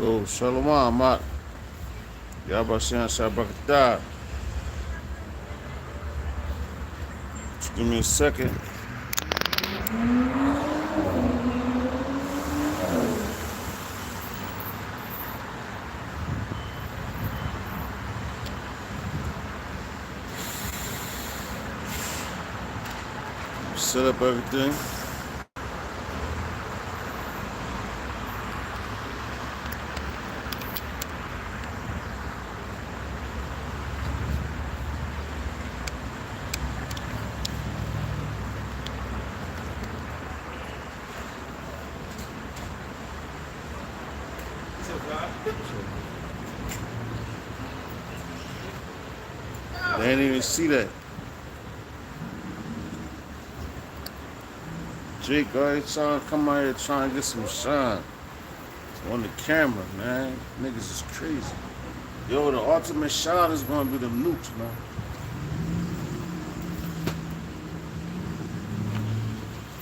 Yo, Shalom, Mak. Yabashan Shabakata. Just give me a second. Set up everything. They didn't even see that. Jake always trying to come out here trying to get some shine on the camera, man. Niggas is crazy. Yo, the ultimate shot is gonna be the nukes, man.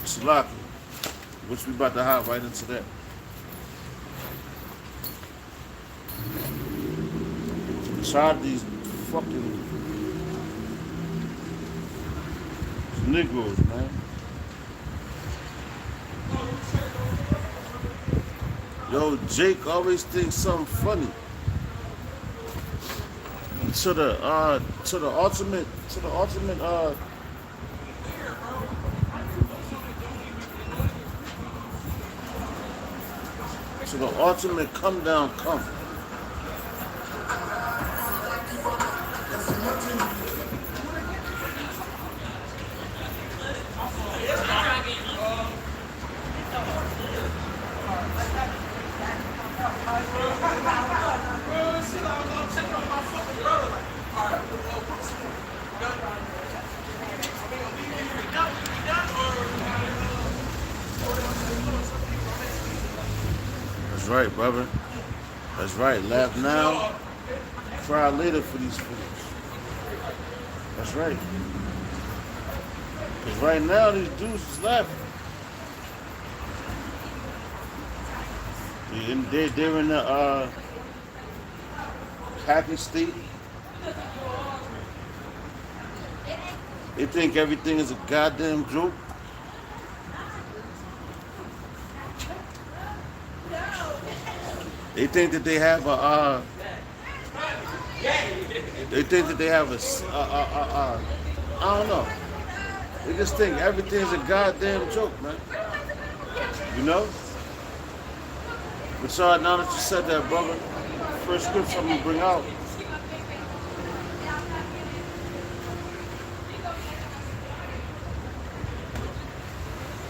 Salaki, which we about to hop right into that. Tried these fucking Negroes, man. Yo, Jake always thinks something funny. To the ultimate come down come. That's right, brother. That's right. Laugh now, cry later for these fools. That's right. Because right now, these dudes is laughing. They're in the happy state. They think everything is a goddamn joke. They think that they have a, I don't know. They just think everything's a goddamn joke, man. You know? But sorry, now that you said that, brother, first scripture I'm gonna bring out.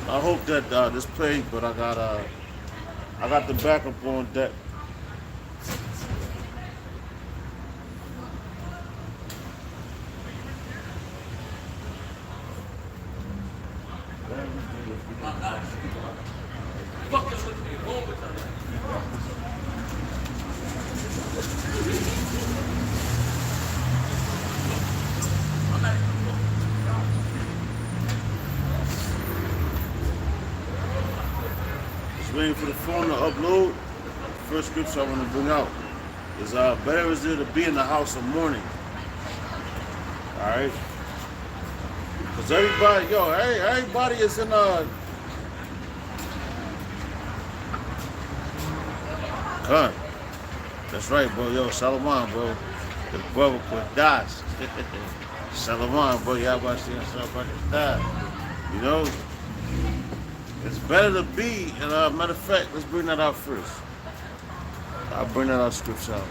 I hope that this plays, but I got the backup on deck. Waiting for the phone to upload. First scripture I want to bring out is better is there to be in the house of mourning. Alright? Because everybody is in Gun. That's right, bro. Yo, Shalom, bro. The brother could die. Shalom, bro. Y'all about to see die. You know? It's better to be, and matter of fact, let's bring that out first. I'll bring that out scripture out.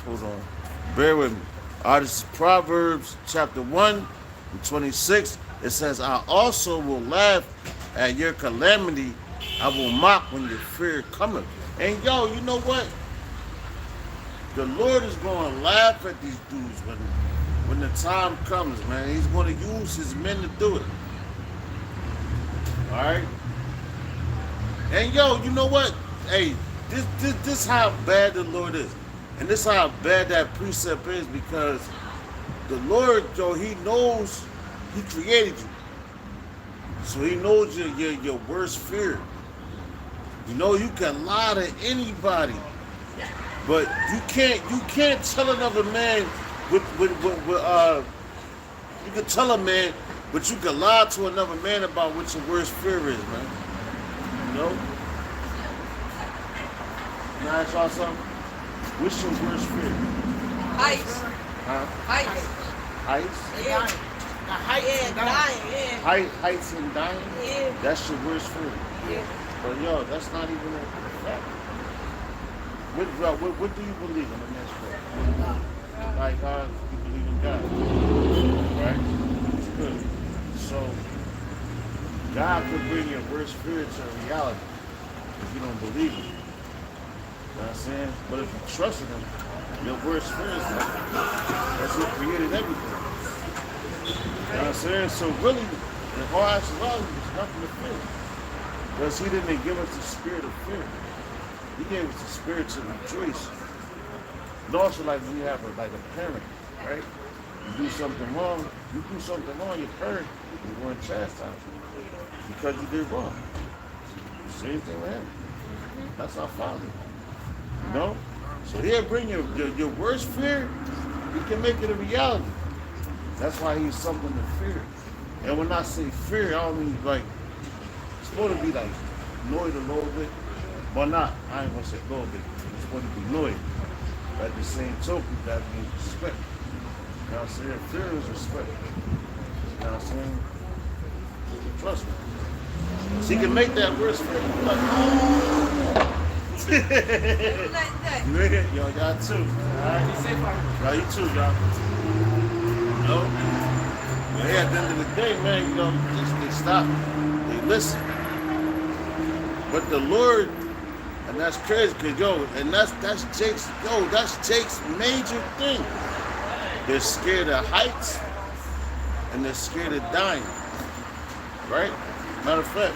Hold on. Bear with me. This is Proverbs chapter 1 and 26. It says, I also will laugh at your calamity. I will mock when your fear cometh. And yo, you know what? The Lord is going to laugh at these dudes when the time comes, man. He's going to use his men to do it. All right? And yo, you know what? Hey, this how bad the Lord is. And this how bad that precept is, because the Lord, yo, he knows he created you. So he knows your worst fear. You know, you can lie to anybody, but you can't tell another man you can tell a man, but you can lie to another man about what your worst fear is, man. You know? Can I ask y'all something? What's your worst fear? Heights. Huh? Heights. Heights? Yeah. The heights and dying. Yeah. Heights and dying? Yeah. That's your worst fear. Yeah. But yo, that's not even a fact. What do you believe in the next world? Like God, you believe in God. Right? It's good. So God could bring your worst fear to reality if you don't believe it. You know what I'm saying? But if you trust in him, your worst fear is nothing. That's who created everything. You know what I'm saying? So really, in all actuality, there's nothing to fear. Because he didn't give us the spirit of fear. He gave us the spirit to rejoice. And also, like when you have a parent, right? You do something wrong, your parent is going to chastise you because you did wrong. Same thing with him. That's our Father. You know? So he'll bring your worst fear, he can make it a reality. That's why he's something to fear. And when I say fear, I don't mean like, it's supposed to be like annoyed a little bit, but not. I ain't gonna say a little bit. It's supposed to be annoyed. But at the same token, that means respect. You know what I'm saying? Fear is respect. You know what I'm saying? Trust me. So he can make that worse for you. Like, nigga, yo, y'all too. Alright? Y'all, you too, y'all. You know? But hey, at the end of the day, man, you know, they stop. They listen. But the Lord, and that's crazy, cause yo, and that's Jake's major thing. They're scared of heights and they're scared of dying. Right? Matter of fact.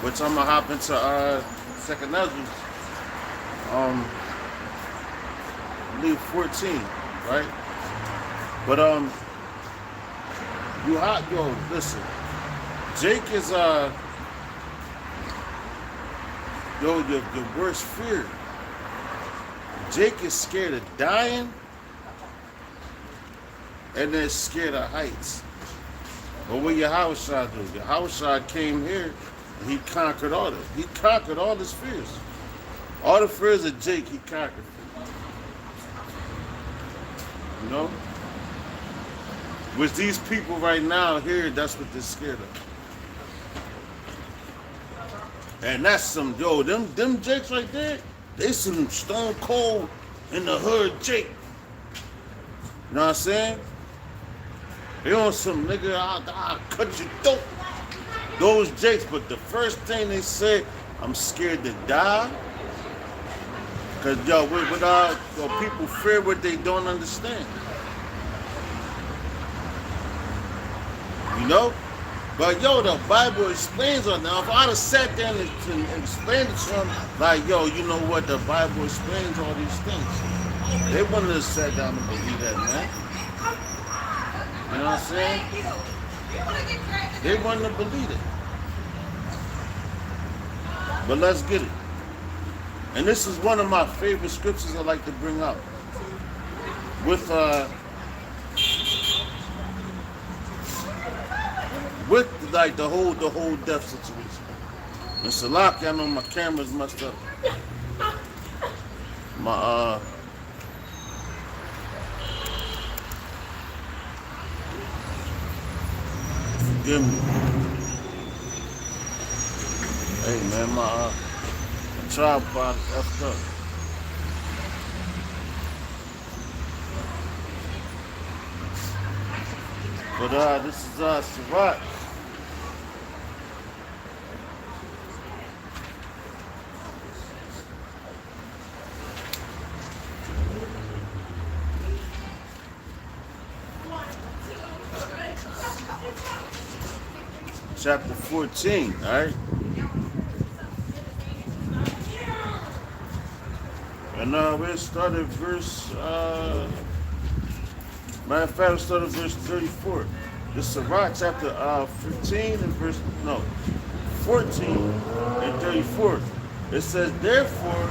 Which I'm gonna hop into Second Ezra, I believe 14, right? But listen, Jake is your worst fear. Jake is scared of dying and then scared of heights. But what Yahushua do? Yahushua came here and he conquered all this. He conquered all his fears. All the fears of Jake, he conquered. You know? Which these people right now here, that's what they're scared of. And that's some, them Jakes right there, they some stone cold in the hood Jake. You know what I'm saying? They on some nigga, I'll cut your throat. Those Jakes, but the first thing they say, I'm scared to die. Cause people fear what they don't understand. You know? But the Bible explains on now. If I'd have sat there and explained it to them, like, you know what, the Bible explains all these things. They wouldn't have sat down and believe that, man. You know what I'm saying? They wouldn't have believed it. But let's get it. And this is one of my favorite scriptures I like to bring up. With like the whole death situation. And Salaki, I know my camera's messed up. Forgive me. Hey man, my tripod is effed up. But this is Shabbat. Chapter 14, all right? And we'll start at verse, matter of fact, we'll start at verse 34. This is Sirach chapter 15 and verse, no, 14 and 34. It says, therefore,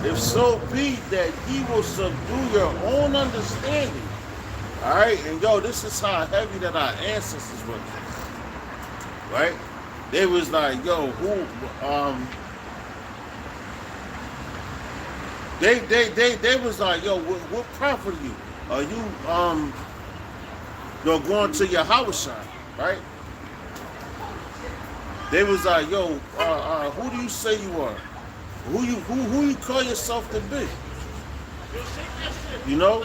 if so be that ye will subdue your own understanding. All right, and yo, this is how heavy that our ancestors were. Right? They was like, yo, they was like, yo, what profit are you? Are you going to your house, right? They was like, yo, who do you say you are? Who you call yourself to be? You know?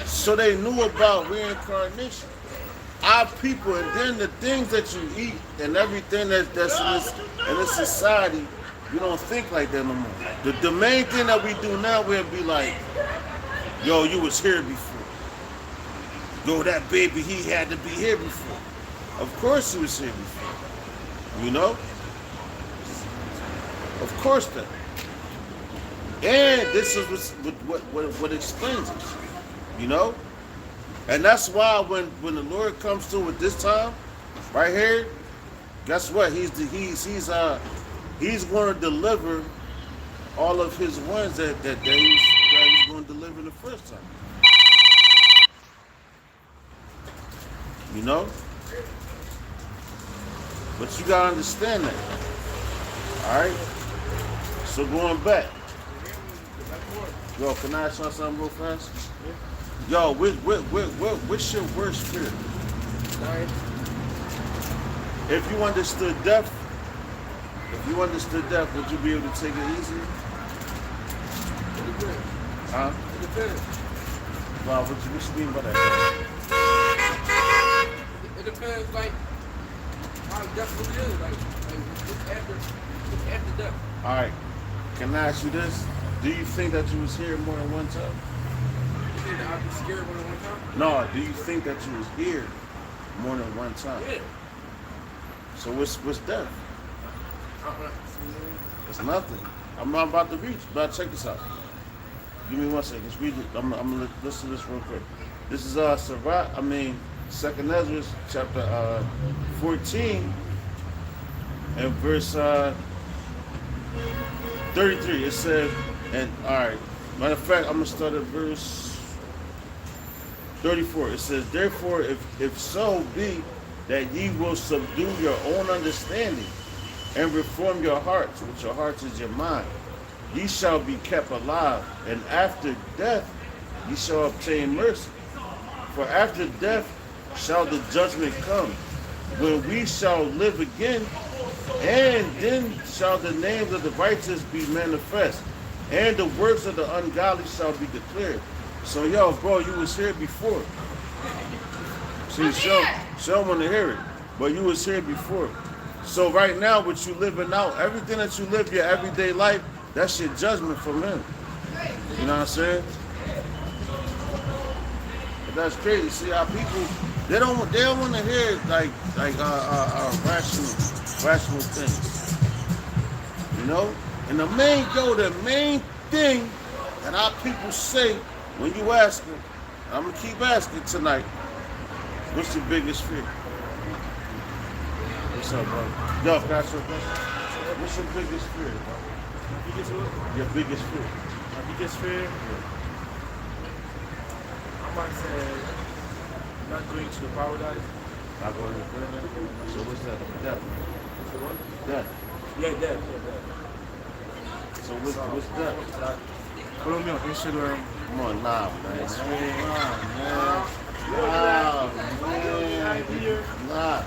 So they knew about reincarnation. Our people, and then the things that you eat and everything that's in this society, we don't think like that no more. The main thing that we do now, we'll be like, yo, you was here before. Yo, that baby, he had to be here before. Of course he was here before. You know? Of course that. And this is what explains it. You know? And that's why when the Lord comes through with this time, right here, guess what? He's going to deliver all of his ones that he's going to deliver the first time. You know? But you gotta understand that. Alright? So going back. Yo, can I ask you something real fast? Yo, what's your worst fear? If you understood death, would you be able to take it easy? Huh? It depends. Wow, what you mean by that? It depends, like, how death really is. Like look after death. All right. Can I ask you this? Do you think that you was here more than one time? You think that I'd be scared more than one time? No. Do you think that you was here more than one time? Yeah. So what's death? See, It's nothing. I'm not about to reach, but check this out. Give me 1 second. Let's read it. I'm gonna listen to this real quick. This is Sirach, Second Ezra, chapter 14, and verse 33. It says, and all right. Matter of fact, I'm gonna start at verse 34. It says, therefore, if so be that ye will subdue your own understanding and reform your hearts, which your hearts is your mind, ye shall be kept alive, and after death ye shall obtain mercy. For after death shall the judgment come, when we shall live again, and then shall the names of the righteous be manifest, and the works of the ungodly shall be declared. So yo, bro, you was here before. See, she don't want to hear it, but you was here before. So right now, what you living out, everything that you live your everyday life, that's your judgment from him. You know what I'm saying? But that's crazy. See how people they don't want to hear like rational things. You know? And the main thing that our people say when you ask them, I'm gonna keep asking tonight, what's your biggest fear? What's up, bro? Yo, can I ask you a question? What's your biggest fear, bro? Biggest what? Your biggest fear. My biggest fear? I might say not going to the paradise. Not going to the paradise? So what's that? Death. So what? Death. Yeah, death. Yeah, death. So what's death? Like, follow me on Instagram. Come on, nah, man. Yes, man. Nah.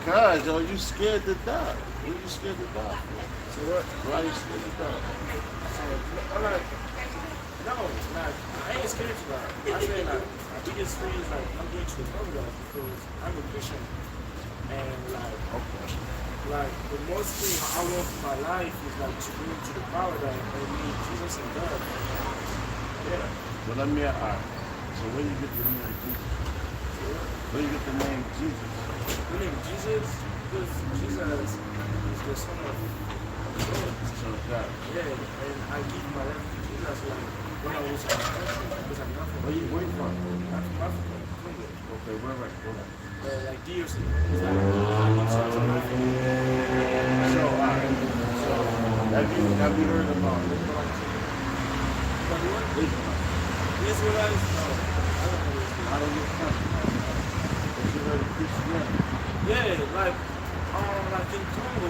Cause yo, you scared to die. What are you scared to die for? So what? Why are you scared to die? I'm like, no, like, I ain't scared to die. I say like, my biggest fear is like, I'm going to the paradise because I'm a Christian. And like the most thing I want for my life is like to go to the paradise and meet Jesus and God. Yeah. But let me ask. So where you get the name Jesus? Where you get the name Jesus? The name Jesus, because Jesus is the Son of God. Son of God. Yeah, and I give my life to Jesus. Because like when I was in Africa, because I'm not from Where you from? I'm from Africa, Congo. Okay, where? Like DRC. It's like in Central Africa. So, so have you heard about Israelites? But what? Israelites. Israelites? No, I don't know this. How do you come? Have you heard of Christianity? Yeah, like in Congo,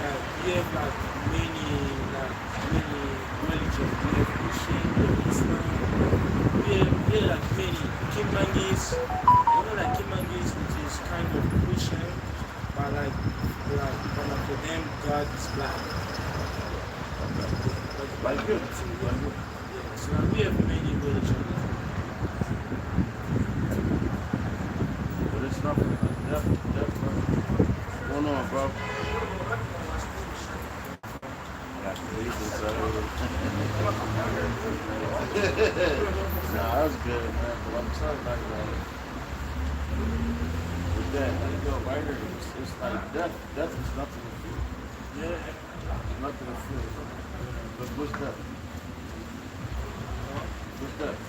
like we have like many religions. We have Christian, we have Islam, we have like many Kimangis. You know, like Kimangis, which is kind of Christian, but like for them, God is black. Like you. Yeah, so like, we have many religions. But it's nothing. Definitely. What's going on, bro? Got the leaders Nah, that's good, man. But I'm telling you, with that, like, yo, right here, it's like death. Death is nothing to fear. Yeah. Nothing to fear. But what's death? What's death?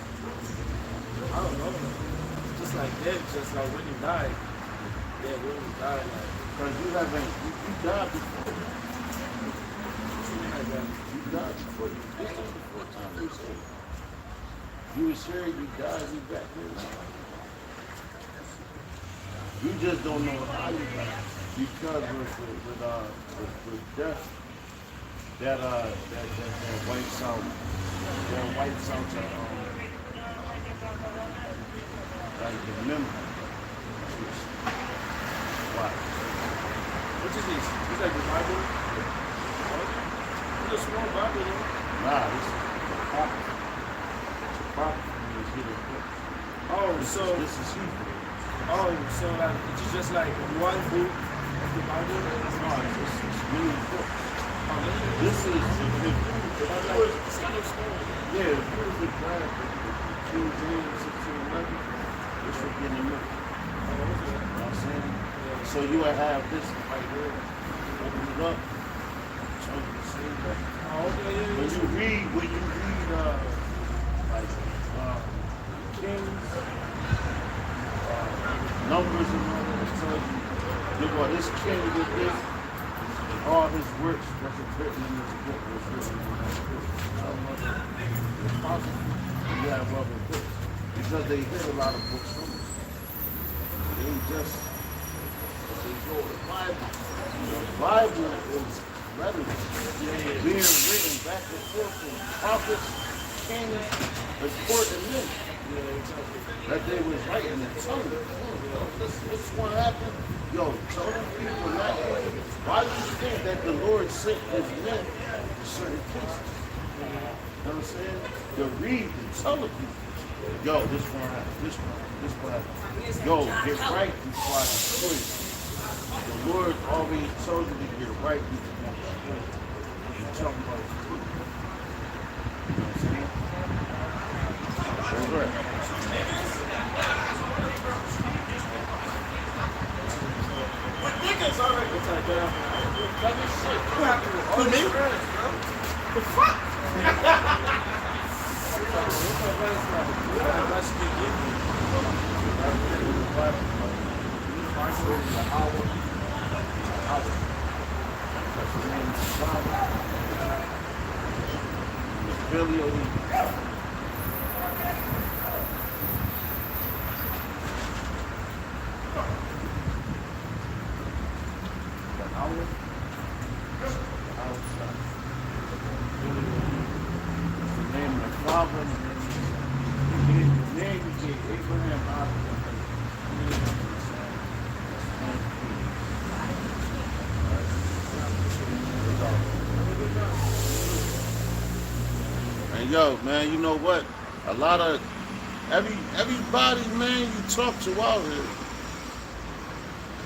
I don't know. Just like that, just like when you die. Yeah, when you die, like. Because you died before. Something like that. You died before. This is before time was saved. You was here, you died, you back here now. You just don't know how you died. Because with death, that wipes out like the memory. Why? What is this? It's like the Bible? It's a small Bible, though. Nah, this is a prophecy. It's a prophecy in this hidden book. Oh, This is Hebrew. so like, it's just like one book of the Bible? No, it's many books. Oh, This is it's kind of small. yeah, if you was the grab the King James 1611, this would be in the middle. You know what I'm saying? So you would have this right here, open it up, so you can see that. Oh, okay, yeah. When you read like Kings, Numbers and all that, it tells you, look what this king did this, all his works wasn't written in this book, was written in this book. It's possible you have other books, because they hid a lot of books from us. They ain't just, they go to the Bible. The Bible is letters being written back and forth from prophets, kings, important men. That they was writing and telling them. What's going to happen? Yo, tell them people not. Why do you think that the Lord sent his men to certain places? You know what I'm saying? To read and tell the people. Yo, this one happened, this one happened. Yo, get right before I destroy you. The Lord always told you to get right before I destroy you. You're talking about the truth. You know what I'm saying? That's right. It's alright. It's like that. Like this shit. What happened with all these friends, bro? The fuck? And yo, man, you know what? A lot of everybody, man, you talk to out here,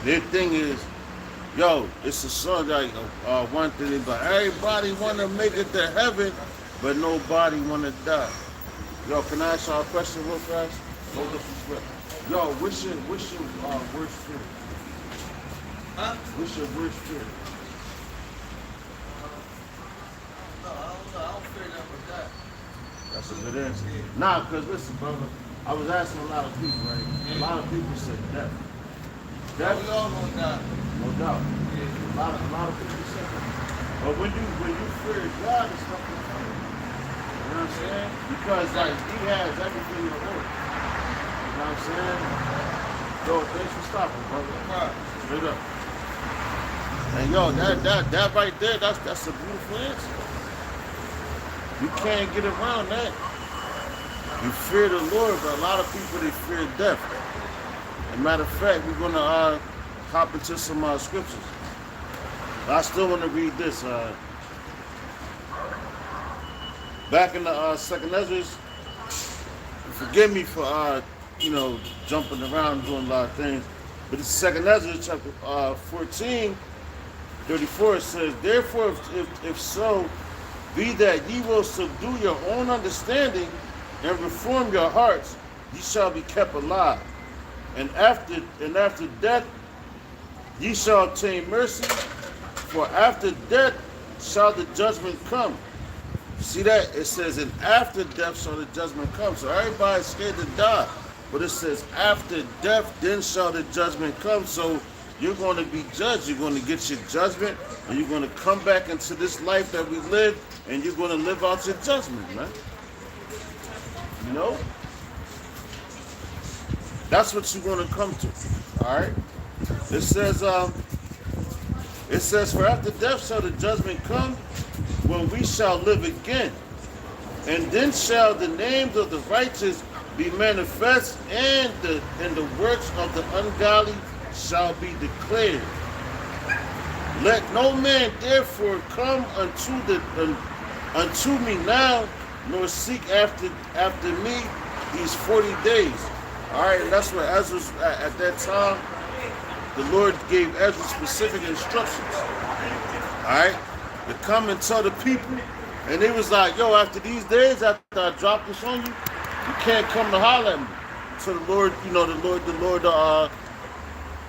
their thing is, yo, it's a song like one thing, but everybody want to make it to heaven, but nobody want to die. Yo, can I ask y'all a question real fast? No disrespect. Yo, what's your worst fear? Huh? What's your worst fear? No, I don't know. I don't fear nothing but that. That's a good answer. Nah, because listen, brother, I was asking a lot of people, right? A lot of people said death. Death? We all gonna die. No doubt. Yeah. A lot of people said that. But when you fear God, it's nothing funny. You know what I'm saying? Because like he has everything in the world. You know what I'm saying? Yo, thanks for stopping, brother. Right. Straight up. And yo, that right there, that's a beautiful answer. You can't get around that. You fear the Lord, but a lot of people they fear death. As a matter of fact, we're gonna hop into some scriptures. I still want to read this. Back in the second Ezra, forgive me for jumping around doing a lot of things, but it's second Ezra chapter 14, 34. It says, therefore, if so, be that ye will subdue your own understanding and reform your hearts, ye shall be kept alive. And after death, ye shall obtain mercy, for after death shall the judgment come. See that? It says, and after death shall the judgment come. So everybody's scared to die. But it says, after death, then shall the judgment come. So you're going to be judged. You're going to get your judgment, and you're going to come back into this life that we live, and you're going to live out your judgment, man. You know? That's what you're going to come to. All right? It says, for after death shall the judgment come, when we shall live again. And then shall the names of the righteous be manifest, and the works of the ungodly shall be declared. Let no man therefore come unto me now, nor seek after me these 40 days. All right, and that's what Ezra, at that time, the Lord gave Ezra specific instructions. All right, to come and tell the people, and they was like, yo, after these days, after I drop this on you, you can't come to holler at me. So the Lord,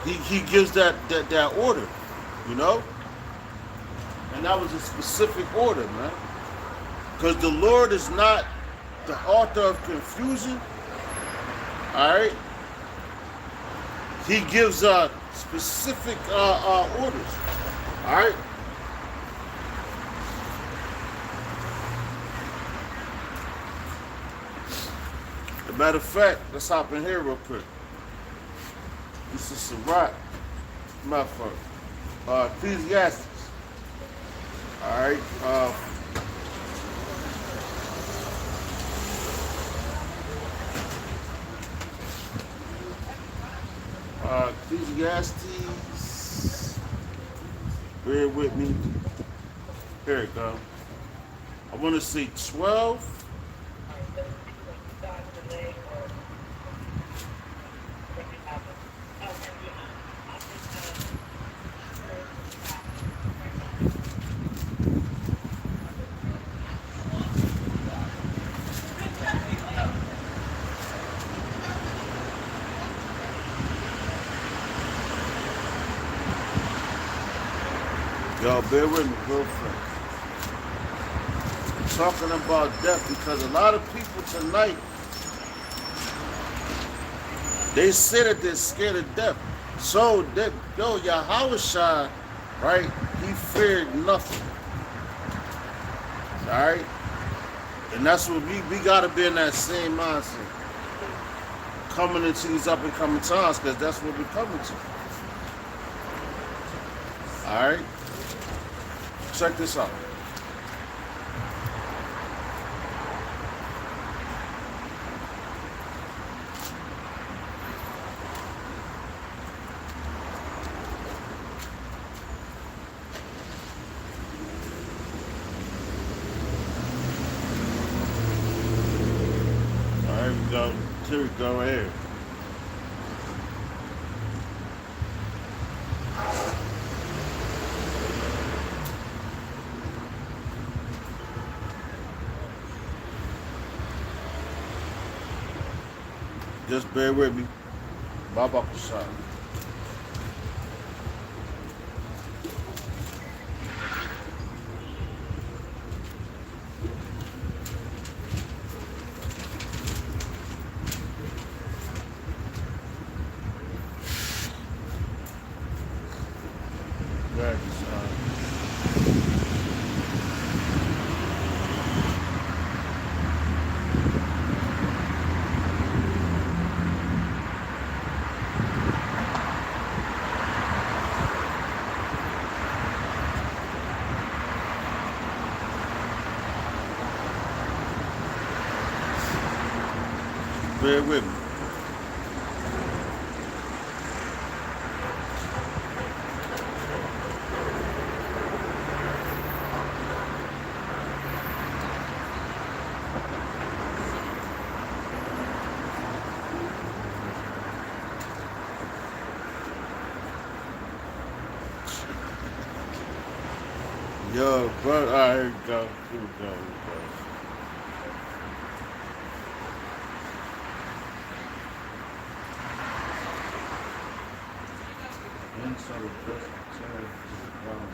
he gives that order, you know? And that was a specific order, man. Because the Lord is not the author of confusion, all right? He gives specific orders, all right? As a matter of fact, let's hop in here real quick. This is Sirach, my first. Ecclesiastes. All right. Ecclesiastes. Bear with me. Here it go. I want to say 12. Y'all bear with me real quick. I'm talking about death because a lot of people tonight, they say that they're scared of death. So, Yahushua, right, he feared nothing. All right? And that's what we got to be in that same mindset. Coming into these up and coming times, because that's what we're coming to. All right? Check this out. All right, here we go right here. Just bear with me. Baba Kusha. grab this. Bear with me. Yo, bro, all right, here we go. Here we go. Inside of the chair to the ground.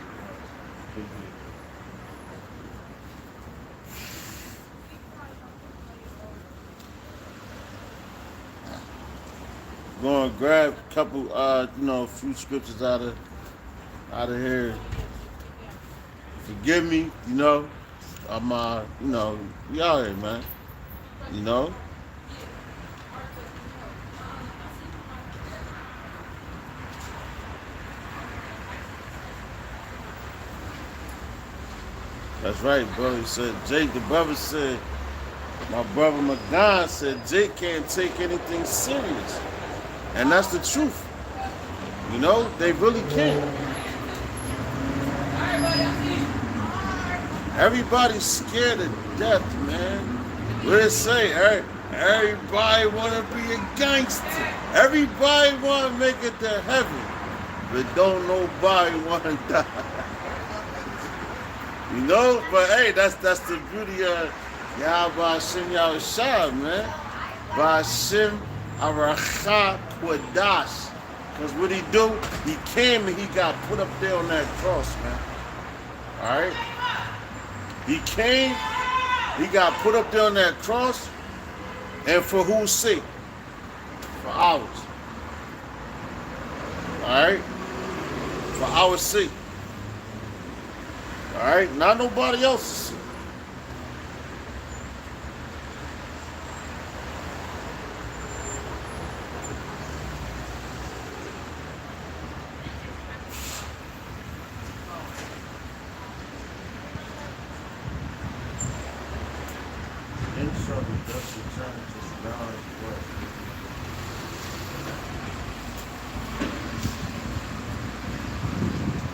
Going to grab a couple, a few scriptures out of here. Forgive me, I'm, we out here, man. That's right, bro. He said, Jake, the brother said, my brother McDon said, Jake can't take anything serious. And that's the truth. They really can't. Everybody's scared of death, man. What did it say? Everybody want to be a gangster. Everybody want to make it to heaven. But don't nobody want to die. But hey, that's the beauty of Yahweh Hashem Yahushua, man. Ba'Hashem Aracha Kwadash. Because what he do, he came and he got put up there on that cross, man. Alright? He came, he got put up there on that cross, and for whose sake? For ours. Alright? For our sake. Alright? Not nobody else's sake.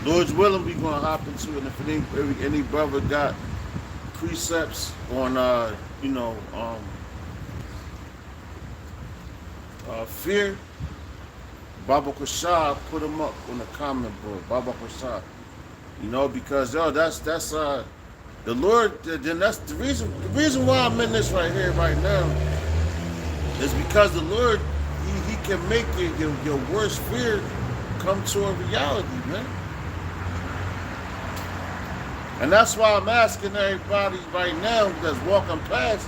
Lord's willing, we gonna hop into it. And if any brother got precepts on, fear, Baba Kushab, put them up on the comment board. Baba Kushab, because that's the Lord. Then that's the reason. The reason why I'm in this right here, right now, is because the Lord, He can make your worst fear come to a reality, man. And that's why I'm asking everybody right now that's walking past,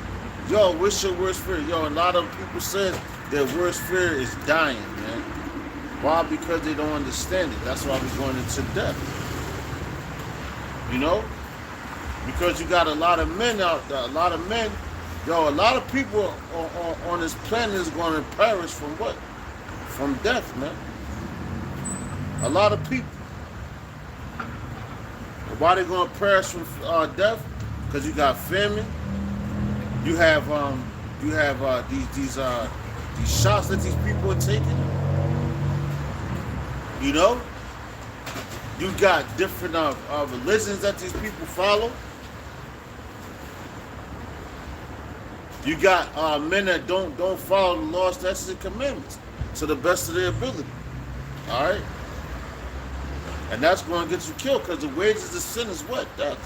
what's your worst fear? A lot of people say their worst fear is dying, man. Why? Because they don't understand it. That's why we're going into death. Because you got a lot of men out there, a lot of people on this planet is going to perish from what? From death, man. A lot of people. Why they going to perish from death? Because you got famine. You have these shots that these people are taking. You got different religions that these people follow. You got men that don't follow the laws, statutes, and commandments to the best of their ability. All right. And that's going to get you killed because the wages of sin is what? Death.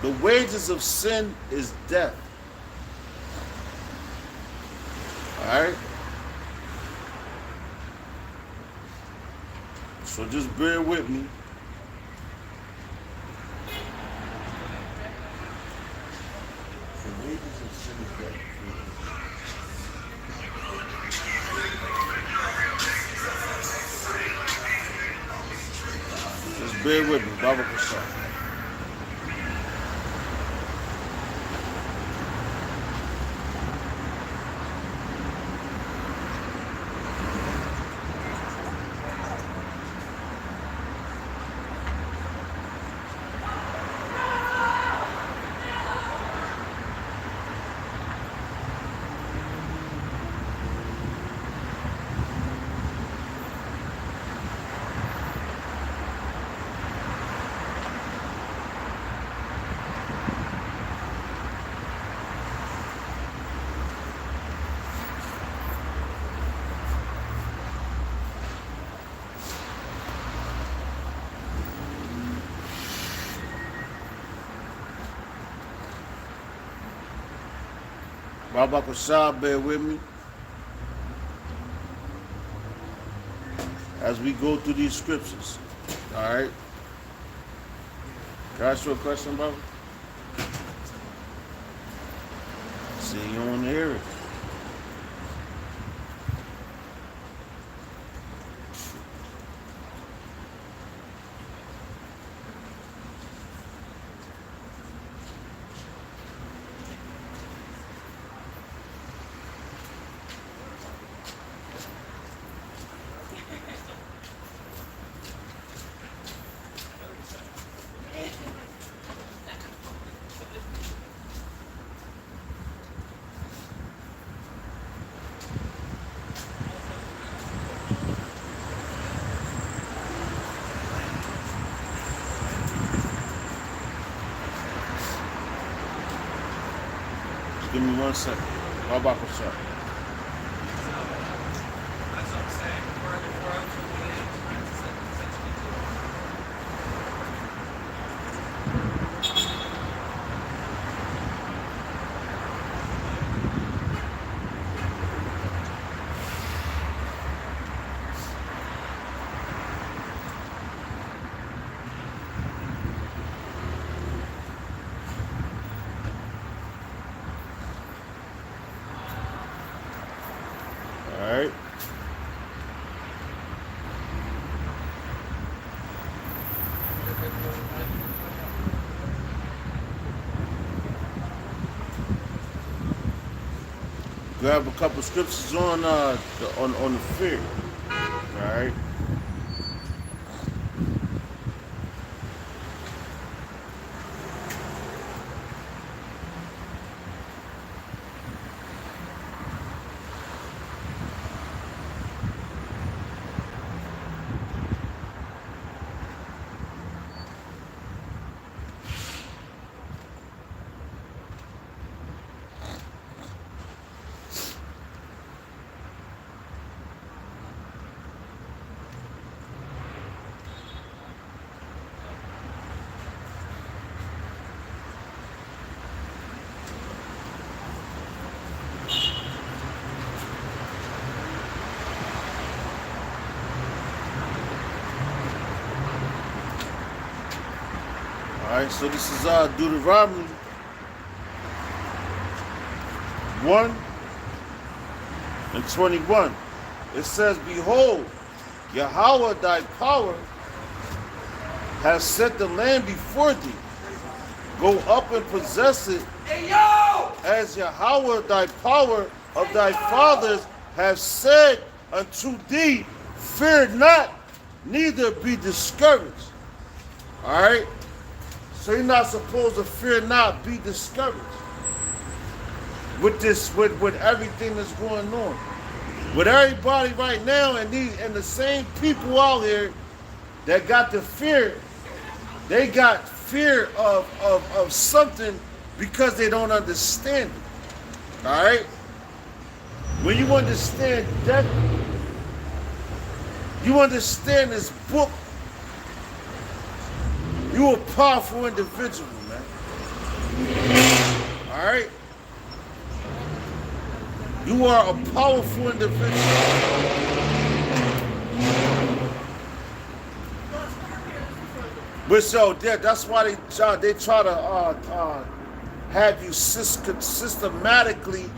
The wages of sin is death. All right? So just bear with me. The wages of sin is death. Bear with me, Baba Kasha. Baba Kasha, bear with me. As we go through these scriptures. Alright? Can I ask you a question, Baba? See, you don't hear it. Give me 1 second. Baba Kasha. That's what I'm saying. We're up to 28, essentially. Alright? Grab a couple scriptures on the fear. Alright? Alright, so this is Deuteronomy 1:21. It says, Behold, Yahweh thy power has set the land before thee. Go up and possess it, Hey, yo! as Yahweh thy power of thy fathers have said unto thee. Fear not, neither be discouraged. Alright? So you're not supposed to fear not, be discouraged with this, with everything that's going on. With everybody right now and the same people out here that got the fear, they got fear of something because they don't understand it. Alright? When you understand that, you understand this book, you a powerful individual, man. Alright? You are a powerful individual. But so that's why they try to have you systematically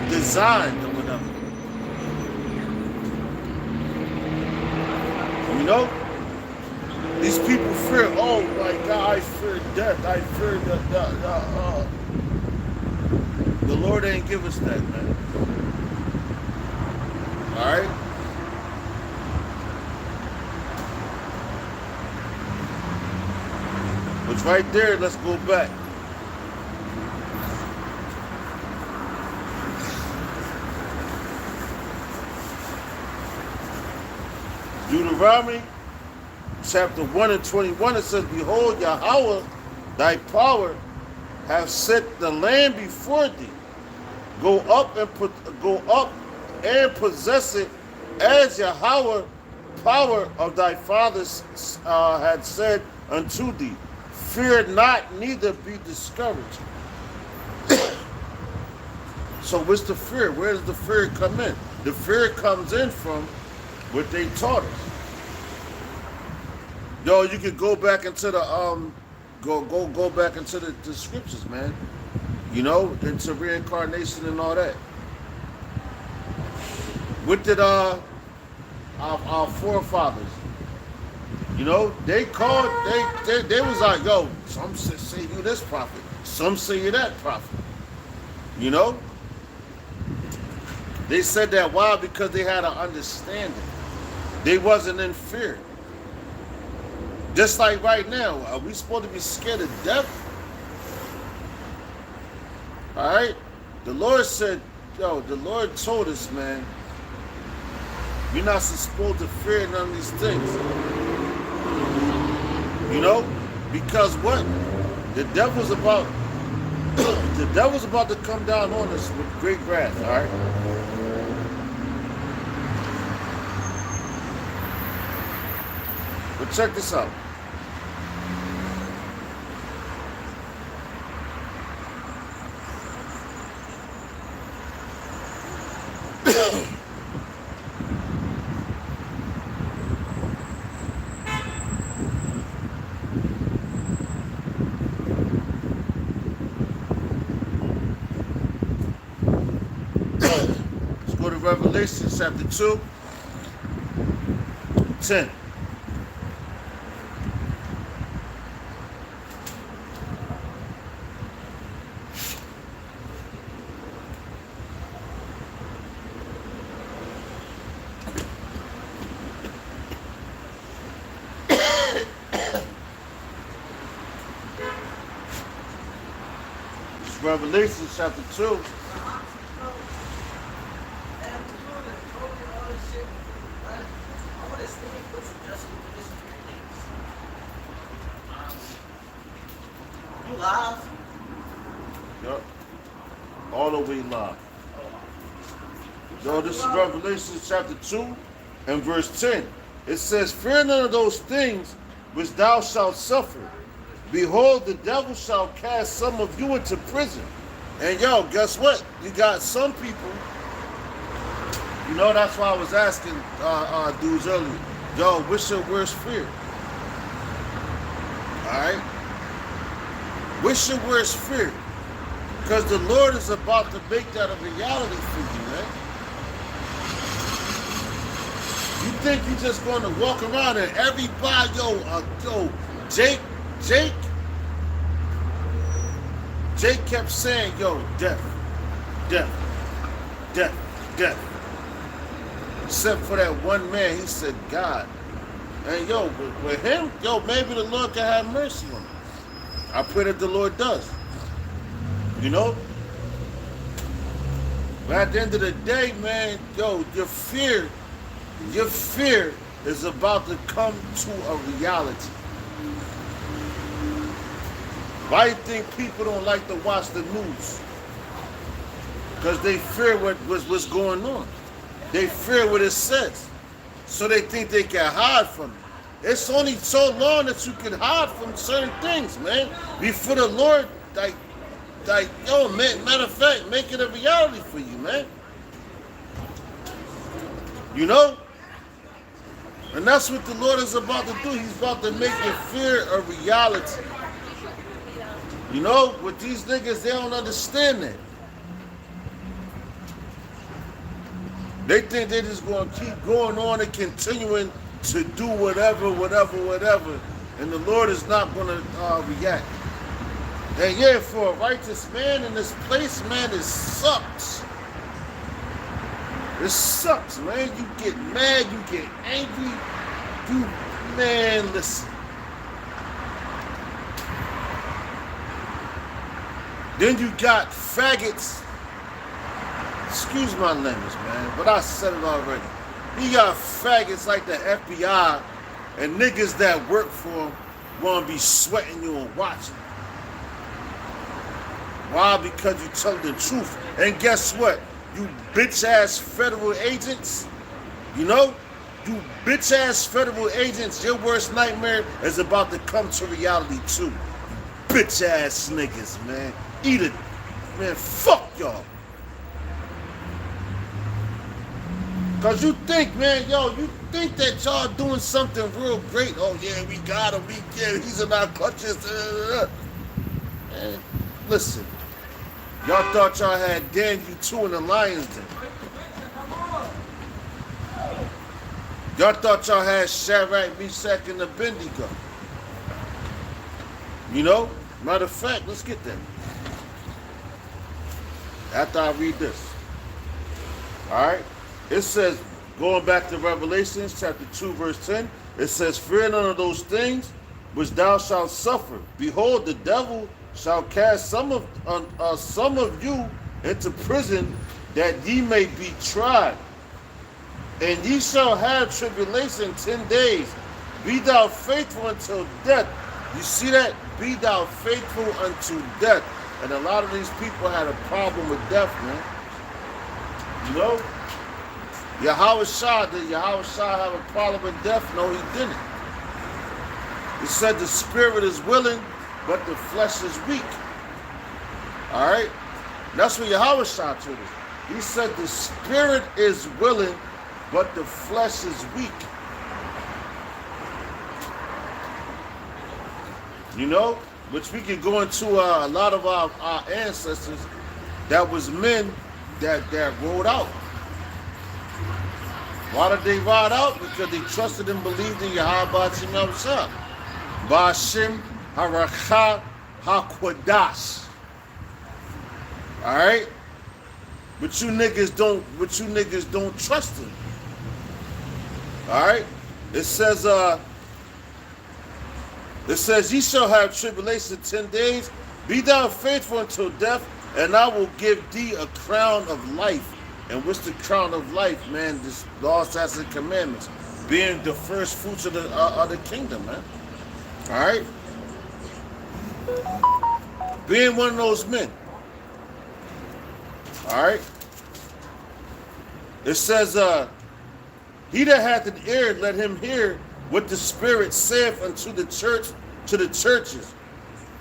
designed or whatever. You know? These people fear, oh my God, I fear death. I fear the Lord ain't give us that, man. All right? But right there, let's go back. Deuteronomy chapter 1 and 21, it says, behold, Yahweh, thy power, have set the land before thee. Go up and possess it, as Yahweh, power of thy fathers, had said unto thee. Fear not, neither be discouraged. So what's the fear? Where does the fear come in? The fear comes in from what they taught us. Yo, you could go back into the go back into the scriptures, man. You know, into reincarnation and all that. What did our forefathers? You know, they called, they was like, yo, some say you this prophet, some say you that prophet. You know? They said that, why? Because they had an understanding. They wasn't in fear. Just like right now, are we supposed to be scared of death? All right? The Lord said, yo, the Lord told us, man, you're not supposed to fear none of these things. You know? Because what? The devil's about to come down on us with great wrath, all right? But check this out. Let's go to Revelation chapter 2, 10. Revelation chapter 2. You live? Yep. All the way live. Yo, this is Revelation chapter 2 and verse 10. It says, fear none of those things which thou shalt suffer. Behold, the devil shall cast some of you into prison. And yo, guess what? You got some people, you know, that's why I was asking dudes earlier, yo, what's your worst fear? Alright? What's your worst fear? Because the Lord is about to make that a reality for you, man. You think you're just going to walk around and everybody, Jake kept saying, yo, death, death, death, death. Except for that one man, he said, God. And yo, with him, yo, maybe the Lord can have mercy on him. I pray that the Lord does. You know? But at the end of the day, man, yo, your fear is about to come to a reality. Why do you think people don't like to watch the news? Because they fear what's going on. They fear what it says. So they think they can hide from it. It's only so long that you can hide from certain things, man. Before the Lord, yo, man, matter of fact, make it a reality for you, man. You know? And that's what the Lord is about to do. He's about to make your fear a reality. You know, with these niggas, they don't understand that. They think they're just going to keep going on and continuing to do whatever, And the Lord is not going to react. And yeah, for a righteous man in this place, man, it sucks. It sucks, man. You get mad, you get angry. Man, listen. Then you got faggots. Excuse my language, man, but I said it already. You got faggots like the FBI and niggas that work for them want to be sweating you and watching. Why? Because you tell the truth. And guess what? You bitch-ass federal agents, you know? You bitch-ass federal agents, your worst nightmare is about to come to reality too. Bitch-ass niggas, man. Eat it. Man, fuck y'all. Cause you think, man, you think that y'all doing something real great. Oh yeah, we got him. He's in our clutches. Man, listen, y'all thought y'all had Daniel 2 in the Lions Den. Y'all thought y'all had Shadrach, Meshach, and Abednego. You know? Matter of fact, let's get that. After I read this. Alright? It says, going back to Revelations chapter 2, verse 10, it says, fear none of those things which thou shalt suffer. Behold, the devil shall cast some of you into prison, that ye may be tried. And ye shall have tribulation 10 days. Be thou faithful until death. You see that? Be thou faithful unto death. And a lot of these people had a problem with death, man. You know? Yahweh Shah, did Yahweh Shah have a problem with death? No, he didn't. He said the spirit is willing, but the flesh is weak. All right? That's what Yahweh Shah told us. He said the spirit is willing, but the flesh is weak. You know? Which we can go into a lot of our ancestors that was men that rode out. Why did they ride out? Because they trusted and believed in Yahweh Ba'ashem Yahushua. Ba'ashem Haracha HaKwadash. Alright? But you niggas don't trust him. Alright? It says, ye shall have tribulation 10 days. Be thou faithful until death, and I will give thee a crown of life. And what's the crown of life, man? This law, statutes, and commandments. Being the first fruits of the kingdom, man. Alright? Being one of those men. Alright? It says, he that hath an ear, let him hear what the Spirit saith unto the church, to the churches.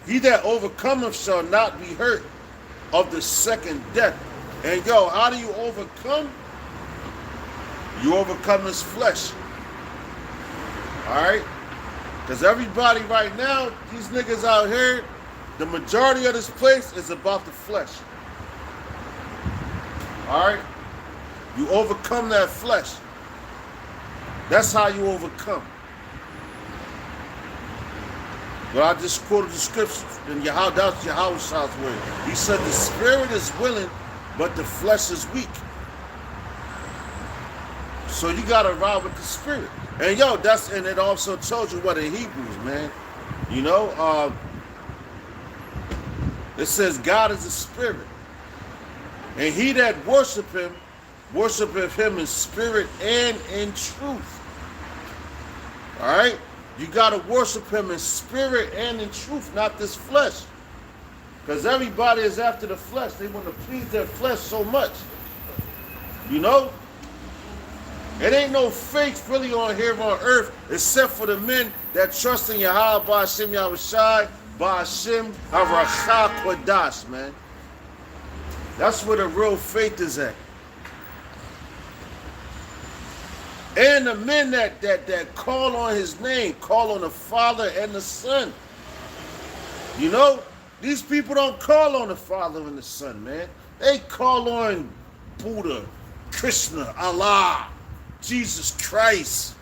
He that overcometh shall not be hurt of the second death. And yo, how do you overcome? You overcome this flesh. Alright? Because everybody right now, these niggas out here, the majority of this place is about the flesh. Alright? You overcome that flesh. That's how you overcome. But I just quoted the scriptures, and that's Yahweh Shah's word. He said the spirit is willing, but the flesh is weak. So you gotta ride with the spirit. And yo, and it also told you what in Hebrews, man. You know, it says God is a spirit. And he that worshipeth him in spirit and in truth. Alright? You gotta worship him in spirit and in truth, not this flesh. Because everybody is after the flesh. They want to please their flesh so much. You know? It ain't no faith really on here on earth except for the men that trust in Yahweh Ba'ashem Yahushai, Ba'ashem Haracha Kwadash, man. That's where the real faith is at. And the men that call on his name, call on the Father and the Son. You know? These people don't call on the Father and the Son, man. They call on Buddha, Krishna, Allah, Jesus Christ.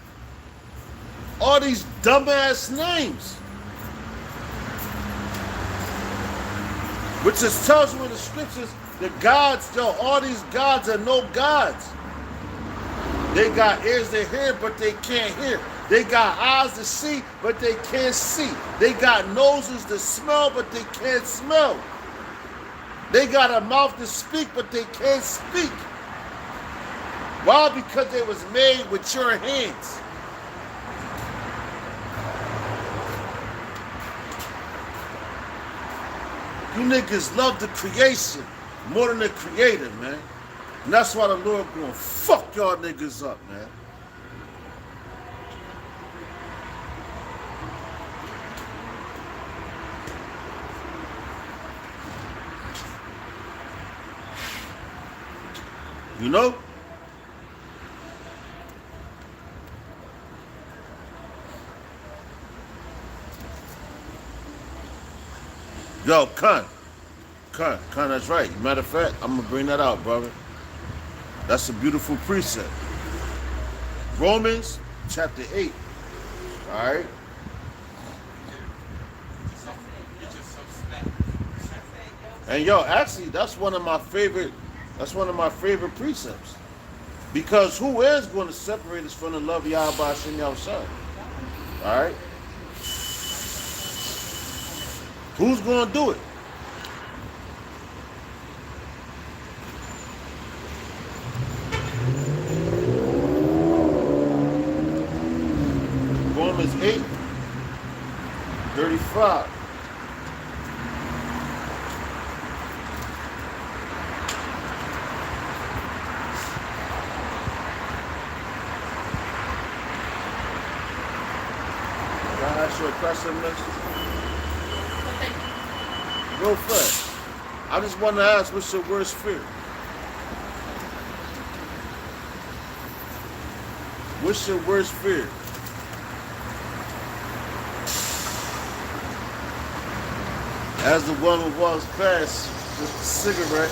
all these dumbass names. Which just tells you in the scriptures, the gods, all these gods are no gods. They got ears to hear, but they can't hear. They got eyes to see, but they can't see. They got noses to smell, but they can't smell. They got a mouth to speak, but they can't speak. Why? Because they was made with your hands. You niggas love the creation more than the creator, man. And that's why the Lord gonna fuck y'all niggas up, man. You know? Yo, Khan, that's right. Matter of fact, I'm gonna bring that out, brother. That's a beautiful precept. Romans chapter 8. All right. And yo, actually, that's one of my favorite precepts. Because who is going to separate us from the love of Yahweh Hashem Yahushua? All right. Who's going to do it? Romans 8:35. Can I ask you a question, miss? Real fast. I just want to ask, what's your worst fear? What's your worst fear? As the woman walks past with the cigarette.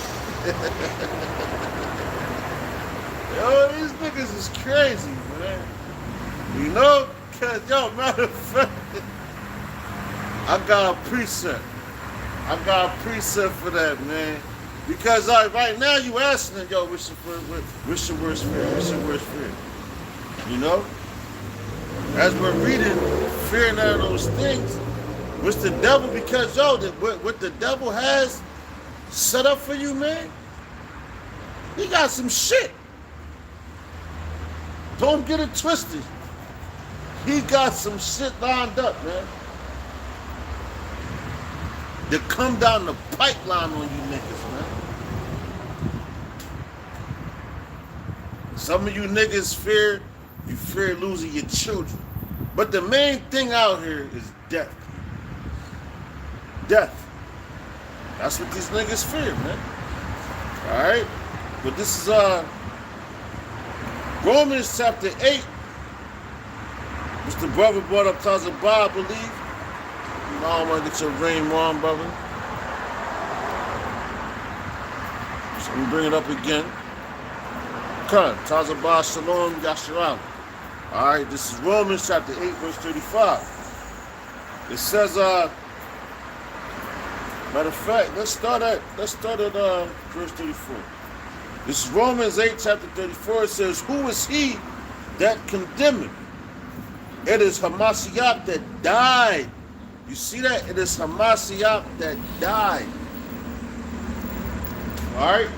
Yo, these niggas is crazy, man. You know? Cause, yo, matter of fact, I got a precept. I got a precept for that, man. Because right now you asking them, yo, what's your worst fear? What's your worst fear? You know? As we're reading, fear none of those things, what's the devil? Because, yo, what the devil has set up for you, man, he got some shit. Don't get it twisted. He got some shit lined up, man. They come down the pipeline on you niggas, man. Some of you niggas fear losing your children. But the main thing out here is death. Death. That's what these niggas fear, man. Alright? But this is Romans chapter 8. Which the brother brought up Tazabah, I believe. I don't want to get your name wrong, brother. So we bring it up again. Come, Tazabah Shalom Yasharam. All right, this is Romans chapter 8, verse 35. It says, matter of fact, let's start at verse 34. This is Romans 8, chapter 34. It says, who is he that condemneth? It is Hamashiach that died. You see that? It is Hamashiach that died. Alright?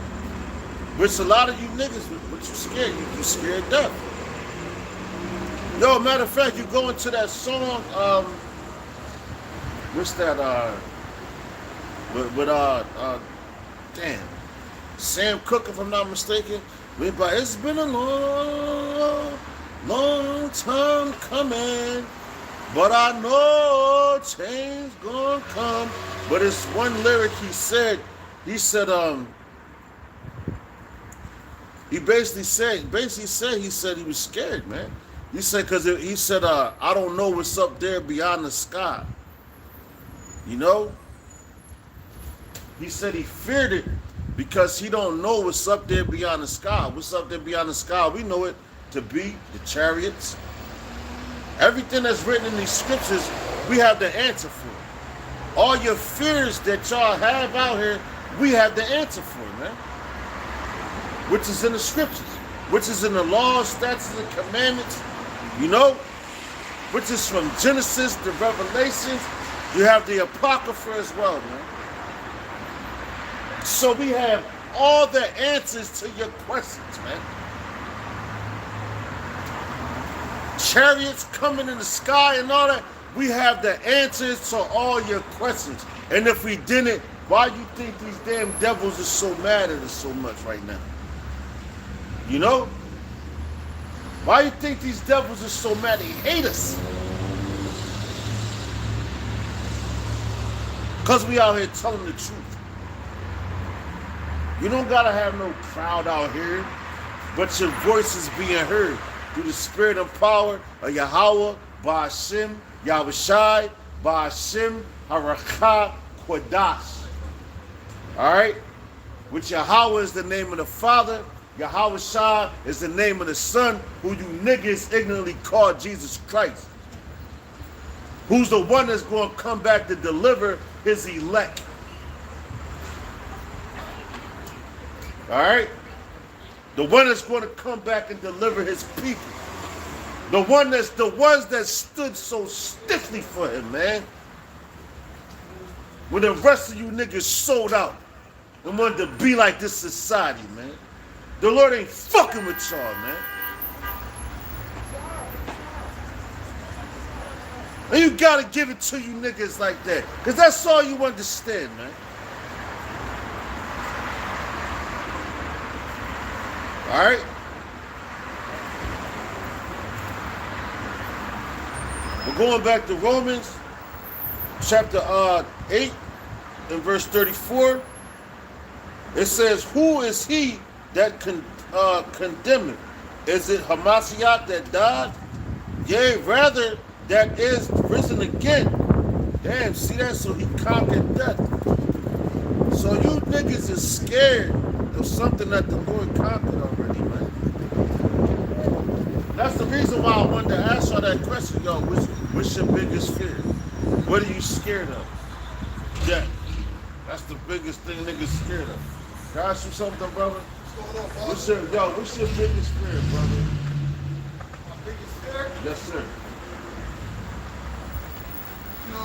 Which a lot of you niggas, what you scared? You scared death. Yo, matter of fact, you go into that song, what's that, damn, Sam Cooke, if I'm not mistaken. But it's been a long time coming. But I know change gonna come. But it's one lyric he said he basically said he was scared, man. He said, I don't know what's up there beyond the sky. You know? He said he feared it because he don't know what's up there beyond the sky. What's up there beyond the sky? We know it to be the chariots, Everything that's written in these scriptures, we have the answer for. All your fears that y'all have out here, we have the answer for, man. Which is in the scriptures, which is in the laws, statutes, and commandments, you know, which is from Genesis to Revelations. You have the Apocrypha as well, man. So we have all the answers to your questions, man. Chariots coming in the sky and all that, we have the answers to all your questions. And if we didn't, why you think these damn devils are so mad at us so much right now? You know? Why you think these devils are so mad? They hate us. Because we out here telling the truth. You don't gotta have no crowd out here, but your voice is being heard through the spirit and power of Yahweh, Ba'ashem, Yahushai, Ba'ashem, Harakah, Quadash. Alright? Which Yahweh is the name of the Father, Yahushai is the name of the Son, who you niggas ignorantly call Jesus Christ. Who's the one that's going to come back to deliver his elect. Alright? The one that's going to come back and deliver his people. The ones that stood so stiffly for him, man. When the rest of you niggas sold out and wanted to be like this society, man. The Lord ain't fucking with y'all, man. And you gotta give it to you niggas like that. Because that's all you understand, man. Alright? We're going back to Romans chapter 8 and verse 34. It says, who is he that condemneth? Is it Hamashiach that died? Yea, rather that is risen again. Damn, see that? So he conquered death. So you niggas is scared of something that the Lord conquered already, man. That's the reason why I wanted to ask y'all that question, yo. What's your biggest fear? What are you scared of? Death. That's the biggest thing niggas scared of. Can I ask you something, brother? What's your biggest fear, brother? My biggest fear? Yes, sir. You know,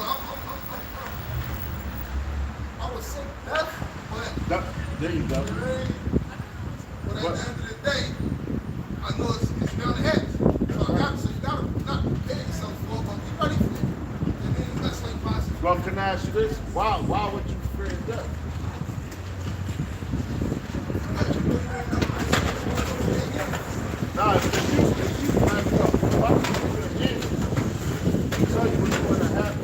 I would say death, but There you go. but at the end of the day, I know it's down the hedge. So you gotta not prepare yourself for it, but be ready for it. And then the best way possible. Well, can I ask you this? Why would you fear death? Nah, if you back up, why would you fear death? Tell you what's going to happen.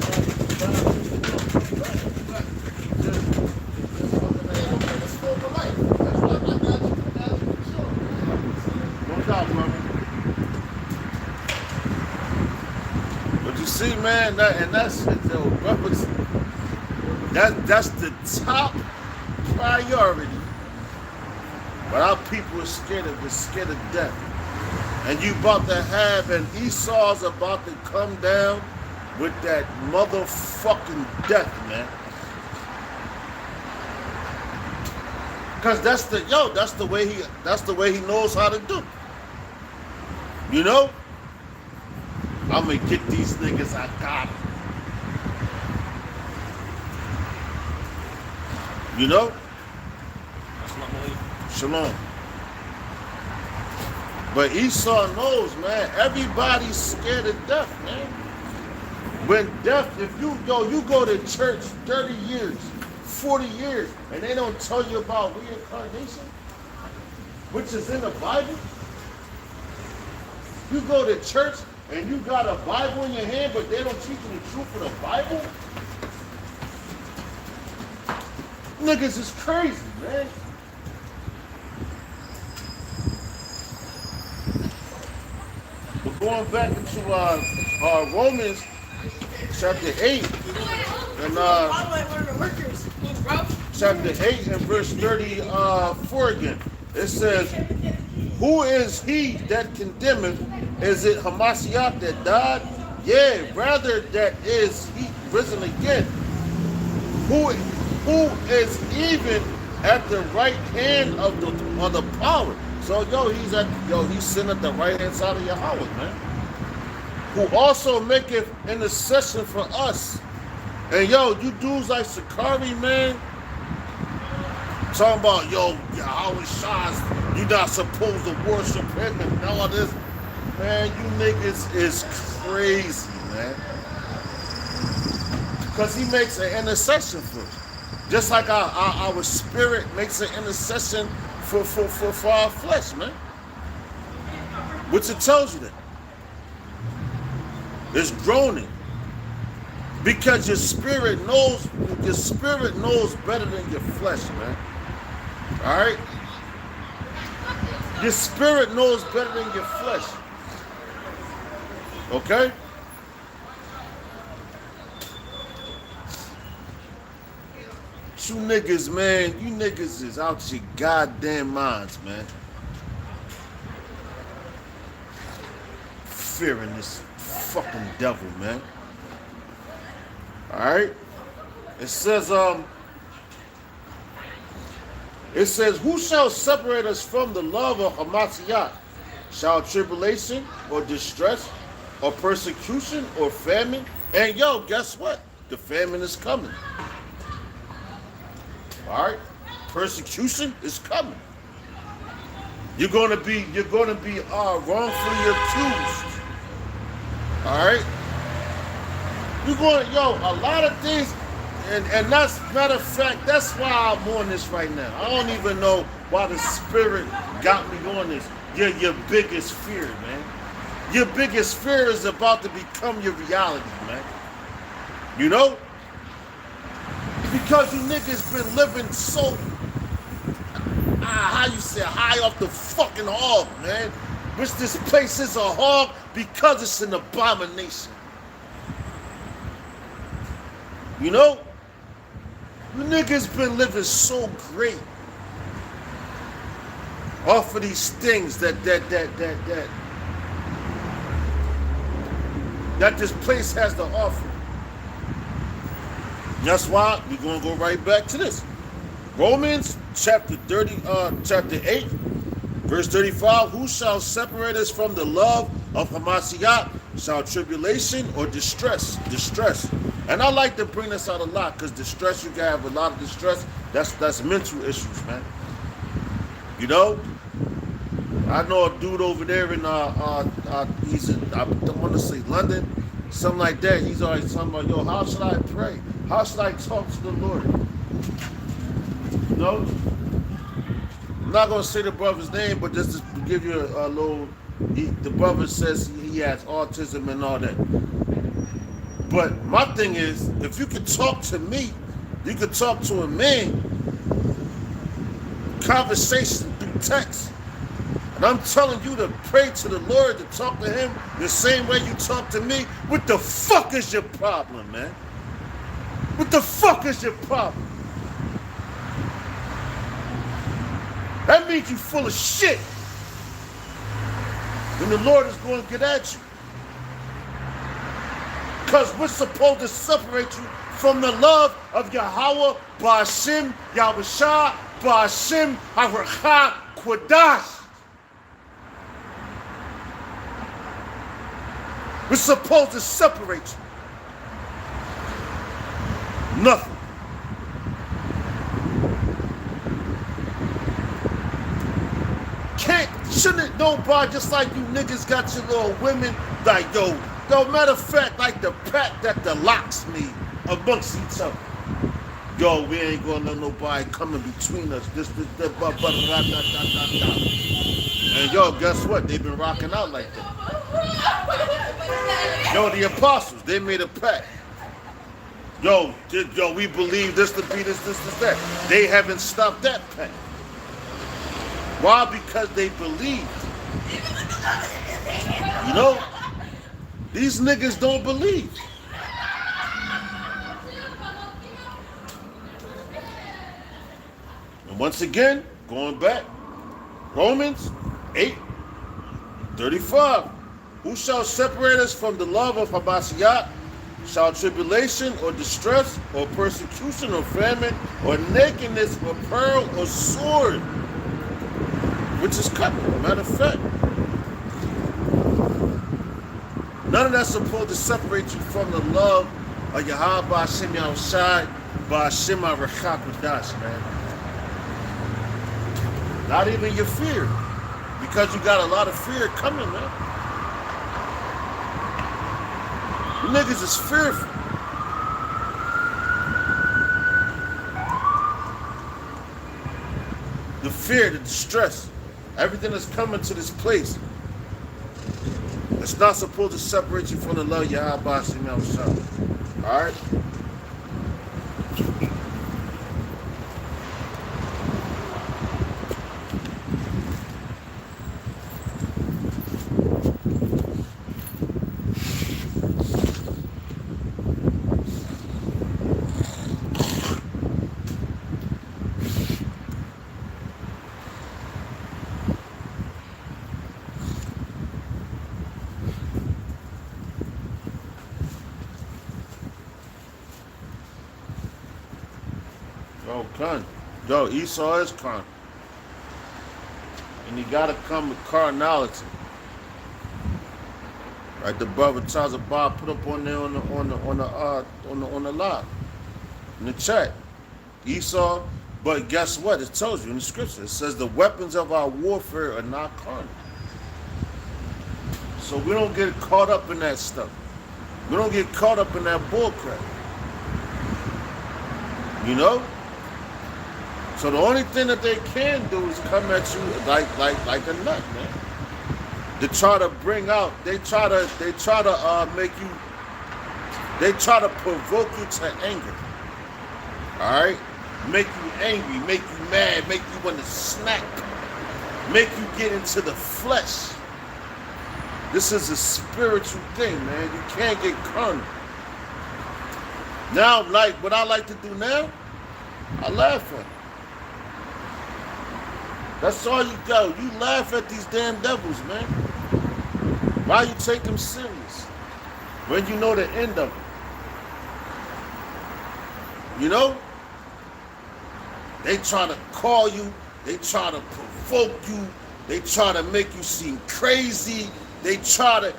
It's for the life. That's what I got you sure. No doubt, brother. But you see, man, that's it, though, brothers. That's the top priority. But our people are scared of death. And you about to have, and Esau's about to come down with that motherfucking death, man. Cause that's the way he knows how to do. You know? I'm gonna get these niggas, I got them. You know? That's my belief. Shalom. But Esau knows, man, everybody's scared of death, man. When death, if you go to church 30 years, 40 years, and they don't tell you about reincarnation, which is in the Bible. You go to church and you got a Bible in your hand, but they don't teach you the truth of the Bible. Niggas is crazy, man. But going back into Romans chapter 8 and chapter 8 and verse 34 again. It says, who is he that condemneth? Is it Hamashiach that died? Yeah, rather that is he risen again. Who is even at the right hand of the power. So he's sitting at the right hand side of Yahweh, man. Who also maketh intercession for us. And you dudes like Sakari, man, talking about Yahweh Shah's, you not supposed to worship him and all this. Man, you niggas is crazy, man. Because he makes an intercession for us. Just like our spirit makes an intercession for our flesh, man. Which it tells you that. It's groaning. Because your spirit knows better than your flesh, man. Alright? Your spirit knows better than your flesh. Okay? You niggas, man, you niggas is out your goddamn minds, man. Fearing this fucking devil, man. Alright? It says, who shall separate us from the love of Hamashiach? Shall tribulation or distress or persecution or famine? And guess what? The famine is coming. Alright? Persecution is coming. You're gonna be wrongfully accused. Alright? You're going, a lot of things, and that's, matter of fact, that's why I'm on this right now. I don't even know why the Spirit got me on this. Your biggest fear, man. Your biggest fear is about to become your reality, man. You know? Because you niggas been living so, how you say, high off the fucking hog, man. Which this place is a hog because it's an abomination. You know? You niggas been living so great off of these things that this place has to offer. That's why we're gonna go right back to this. Romans chapter 8, verse 35. Who shall separate us from the love of Hamashiach? Shall tribulation or distress? Distress. And I like to bring this out a lot because distress, you can have a lot of distress. That's mental issues, man. You know? I know a dude over there in he's in, I want to say London, something like that. He's always talking about, how should I pray? How should I talk to the Lord? You know? I'm not gonna say the brother's name, but just to give you a little. The brother says he has autism and all that. But my thing is, if you could talk to me, you could talk to a man. Conversation through text. And I'm telling you to pray to the Lord, to talk to him the same way you talk to me. What the fuck is your problem, man? What the fuck is your problem? That means you full of shit. And the Lord is going to get at you. Because we're supposed to separate you from the love of Yahweh, Ba'ashim, Yahushua, Ba'ashim, Harakha, Quadash. We're supposed to separate you. Nothing. Shouldn't nobody, just like you niggas got your little women, like, matter of fact, like the pact that the locks need amongst each other. We ain't gonna let nobody come in between us. This, blah, blah, blah, blah, blah, blah, blah. And guess what? They've been rocking out like that. The apostles, they made a pact. We believe this to be this, that. They haven't stopped that pact. Why? Because they believed. You know? These niggas don't believe. And once again, going back, Romans 8:35. Who shall separate us from the love of Hamashiach? Shall tribulation or distress or persecution or famine or nakedness or peril or sword, which is coming. Matter of fact, none of that's supposed to separate you from the love of Yahweh Hashem Yahushai Ba'Hashem HaRachak Kodash, man. Not even your fear, because you got a lot of fear coming, man. You niggas is fearful. The fear, the distress, everything that's coming to this place, it's not supposed to separate you from the love of Yahweh Hashem Yahushua. All right? Yo, Esau is carnal. And he gotta come with carnality. Right, the brother Charles Bob put up on there on the live, in the chat. Esau, but guess what? It tells you in the scripture. It says the weapons of our warfare are not carnal. So we don't get caught up in that stuff. We don't get caught up in that bullcrap. You know? So the only thing that they can do is come at you like a nut, man. They try to bring out, they try to make you, they try to provoke you to anger. All right, make you angry, make you mad, make you want to snap, make you get into the flesh. This is a spiritual thing, man. You can't get carnal. Now, like what I like to do now, I laugh at it. That's all you do. You laugh at these damn devils, man. Why you take them serious when you know the end of it? You know? They try to call you. They try to provoke you. They try to make you seem crazy. They try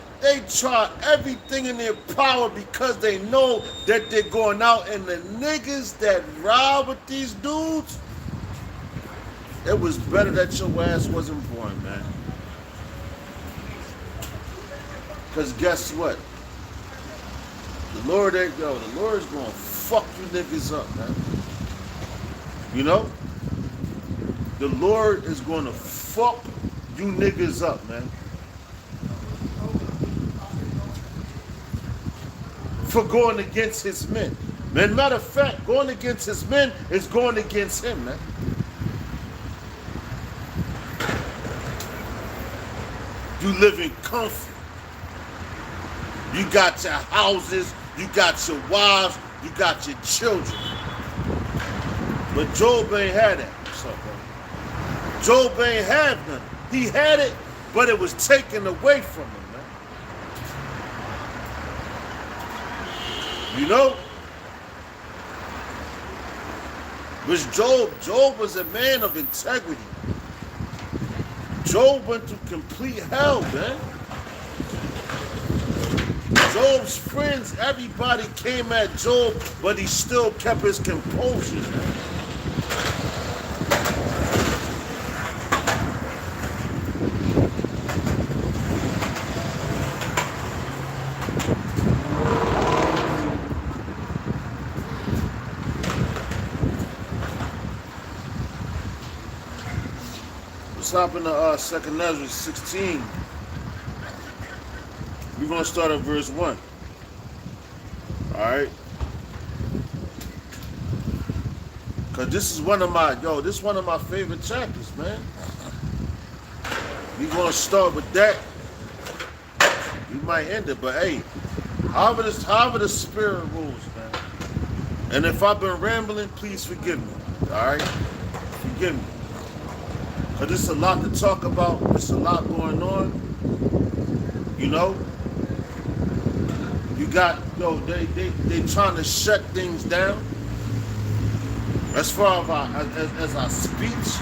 everything in their power because they know that they're going out, and the niggas that ride with these dudes, it was better that your ass wasn't born, man. Because guess what? The Lord is going to fuck you niggas up, man. You know? The Lord is going to fuck you niggas up, man. For going against his men. Man, matter of fact, going against his men is going against him, man. You live in comfort. You got your houses, you got your wives, you got your children. But Job ain't had that. What's up, bro? Job ain't had nothing. He had it, but it was taken away from him, man. You know? Which Job was a man of integrity. Job went through complete hell, man. Job's friends, everybody came at Job, but he still kept his composure, man. Let's hop into 2nd Ezra 16. We're going to start at verse 1. Alright? Because this is one of my favorite chapters, man. We're going to start with that. We might end it, but hey, however the spirit rules, man. And if I've been rambling, please forgive me. Alright? Forgive me. Because there's a lot to talk about. There's a lot going on. You know, you got they trying to shut things down. As far as our speech,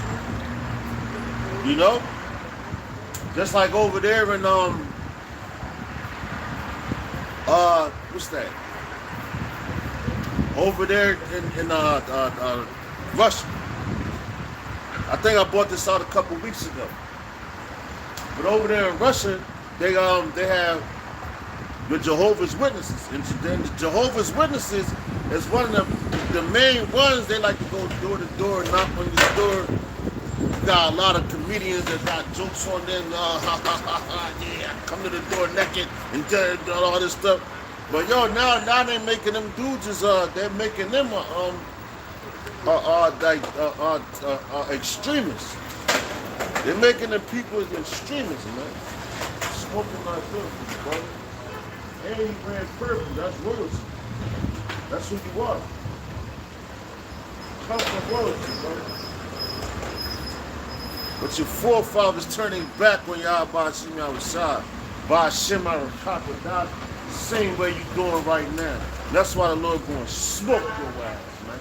you know, just like over there in what's that? Over there in Russia. I think I bought this out a couple weeks ago. But over there in Russia, they have the Jehovah's Witnesses, and then the Jehovah's Witnesses is one of the main ones. They like to go door to door, knock on your door. You got a lot of comedians that got jokes on them. Yeah, come to the door naked and all this stuff. But yo, now they making them dudes they're making them extremists. They're making the people extremists, man. Smoking like this, brother. And he ran purple. That's royalty. That's who you are. Come from royalty, brother. But your forefathers turning back when y'all Bashim Yahushua, Bashim Yahushua, the same way you doing right now. That's why the Lord going to smoke your ass, man.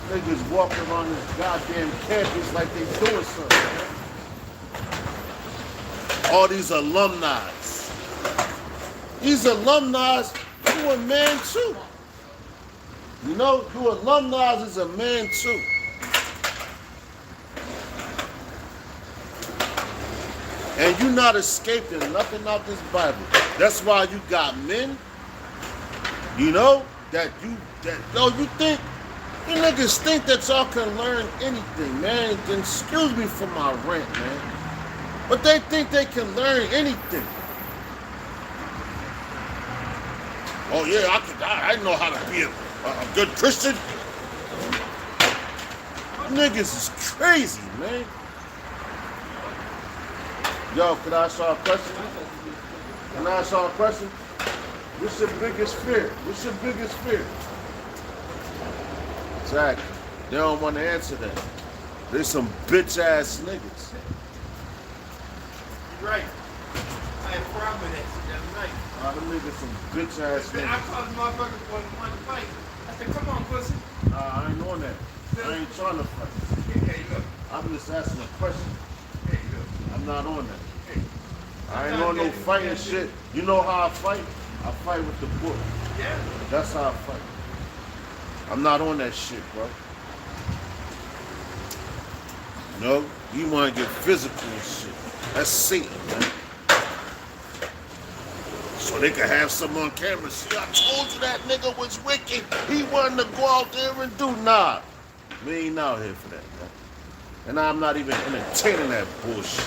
Niggas walking around this goddamn campus like they doing something, man. All these alumni. These alumni, you a man too. You know, you alumni is a man too. And you're not escaping nothing out this Bible. That's why you got men, you know, you think, you niggas think that y'all can learn anything, man. Then excuse me for my rant, man. But they think they can learn anything. Oh yeah, I know how to be a good Christian. Niggas is crazy, man. Yo, can I ask y'all a question? Can I ask y'all a question? What's your biggest fear? What's your biggest fear? Exactly. They don't want to answer that. They some bitch ass niggas. You're right. I had a problem with that the other night. Them niggas some bitch ass I niggas. called the motherfucker for wanted to fight. I said, come on, pussy. Nah, I ain't on that. I ain't trying to fight. There you go. I'm just asking a question. There you go. I'm not on that. Hey. I ain't on no fighting shit. You know how I fight? I fight with the book. Yeah. That's how I fight. I'm not on that shit, bro. No, you want to get physical and shit. That's Satan, man. So they can have some on camera. See, I told you that nigga was wicked. He wanted to go out there and do. Nah, we ain't out here for that, man. And I'm not even entertaining that bullshit.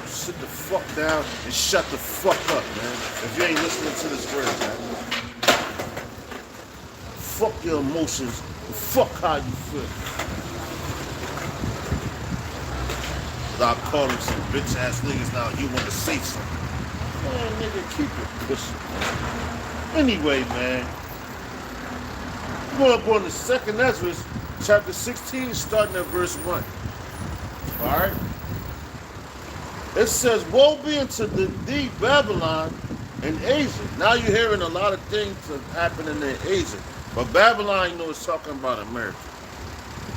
Sit the fuck down and shut the fuck up, man. If you ain't listening to this word, man. Fuck your emotions. Fuck how you feel. Stop calling some bitch ass niggas now. You want to say something. Man, nigga, keep it pushing, man. Anyway, man. We're going to go into 2nd Ezra, chapter 16, starting at verse 1. Alright? It says, woe be unto thee, Babylon, and Asia. Now you're hearing a lot of things happening in Asia. But Babylon, you know, is talking about America.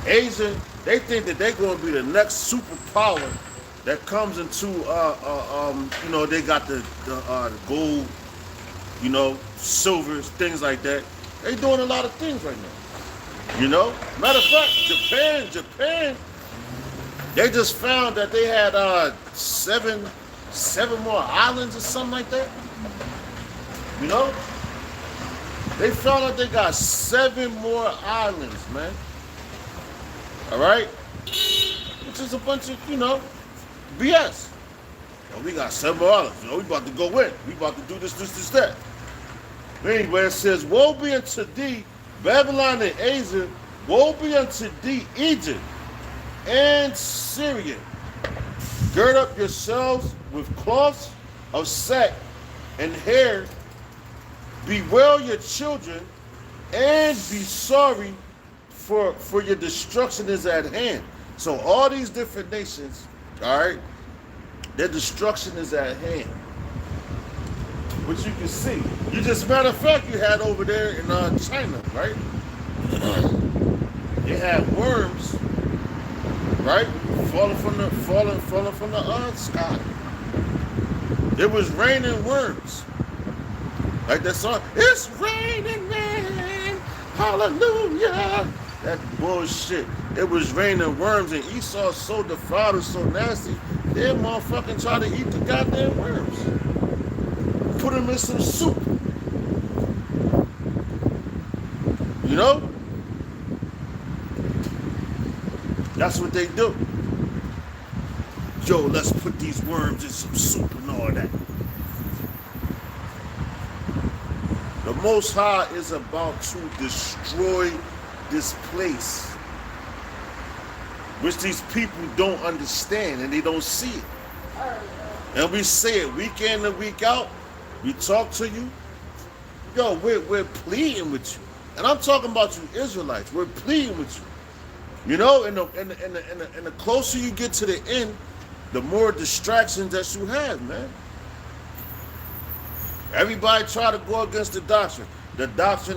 Asia, they think that they're going to be the next superpower that comes into, you know, they got the gold, you know, silvers, things like that. They doing a lot of things right now. You know? Matter of fact, Japan, they just found that they had 7 more islands or something like that. You know? They found out they got 7 more islands, man. All right? Which is a bunch of, you know, BS. Well, we got 7 more islands. You know, we about to go in. We about to do this, that. But anyway, it says, woe be unto thee, Babylon and Asia, woe be unto thee, Egypt and Syria. Gird up yourselves with cloths of sack and hair. Bewail your children and be sorry, for your destruction is at hand. So all these different nations, all right, Their destruction is at hand. Which you can see. You just, matter of fact, you had over there in China, right? You had worms, right? Falling from the sky. It was raining worms. Like that song, it's raining man, hallelujah. That bullshit. It was raining worms, and Esau so defiled and so nasty, they motherfucking try to eat the goddamn worms. Put them in some soup. You know? That's what they do. Yo, let's put these worms in some soup and all that. The Most High is about to destroy this place, which these people don't understand and they don't see it. And we say it week in and week out. We talk to you. Yo, we're pleading with you. And I'm talking about you Israelites. We're pleading with you. You know, and the closer you get to the end, the more distractions that you have, man. Everybody try to go against the doctrine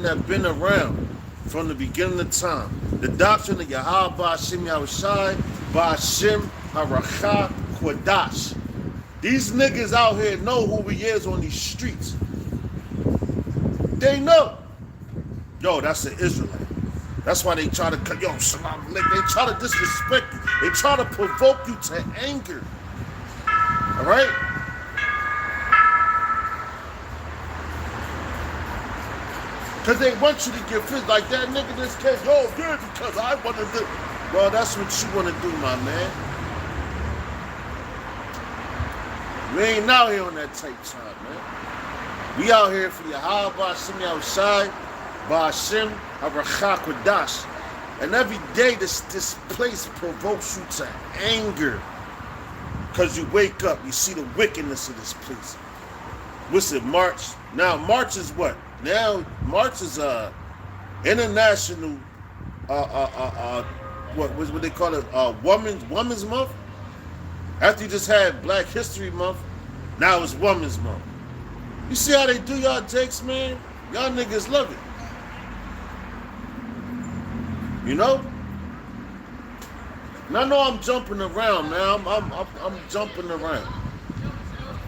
that's been around from the beginning of time. The doctrine of Yahweh Ba'ashem Yahushai, Ba'ashem Haracha Kodash. These niggas out here know who he is on these streets. They know. Yo, that's an Israelite. That's why they try to cut, yo, salam alaikum. They try to disrespect you. They try to provoke you to anger. All right? Because they want you to get fit like that nigga this case. Yo, good because I want to do. Well, that's what you want to do, my man. We ain't out here on that tight time, man. We out here for Yahweh Ba'ashem Yahushai, Ba'ashem Haracha Kodash. And every day this place provokes you to anger. Because you wake up, you see the wickedness of this place. What's it, March? Now, March is what? Now, March is international, what they call it, Women's Month. After you just had Black History Month, now it's Women's Month. You see how they do y'all jakes, man? Y'all niggas love it. You know? And I know I'm jumping around, man. I'm jumping around.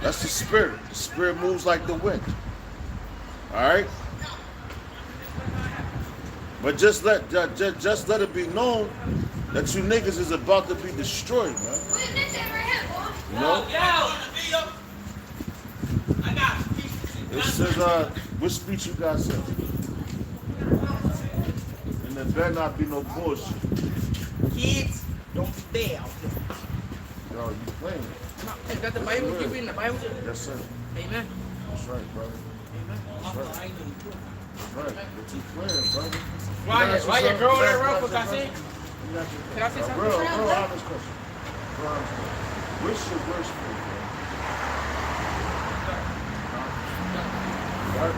That's the spirit. The spirit moves like the wind. All right? But just let it be known that you niggas is about to be destroyed, man. You know? It says, what speech you got, sir? And there better not be no bullshit. Kids, don't stay out there. Yo, you playing. Is that the Bible? You reading the Bible? Yes, sir. Amen. That's right, brother. That's right. That's right. What you playing, brother? Why your girl there real quick? I see. Can I say something? Real honest question. What's your worst food, bro? What?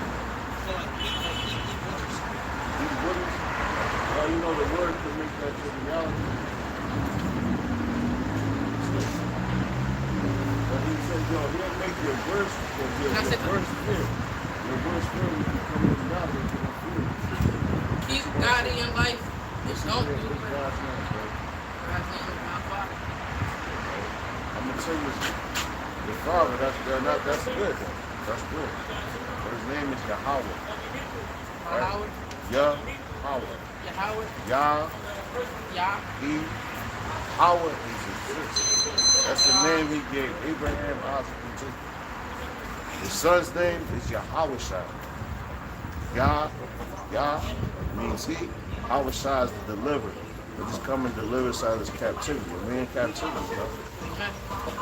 Eat Wooders? Well, you know the word can make that to reality. But he said, yo, he'll make your worst fear. Your worst fear will become his God into the fear. Keep God in your life. Just don't do it. God's name, bro. God's name is my Father. I'm gonna tell you, your father, that's good. That's good. But his name is Yahweh. Howard. Yahweh. Howard. Yah. Yah. Howard is his. That's the name he gave Abraham, Isaac, and Jacob. His son's name is Yahweh Shai. Yah means he. Yahweh Shai is the deliverer. But he's come and deliver us out of this captivity. We're in captivity, bro.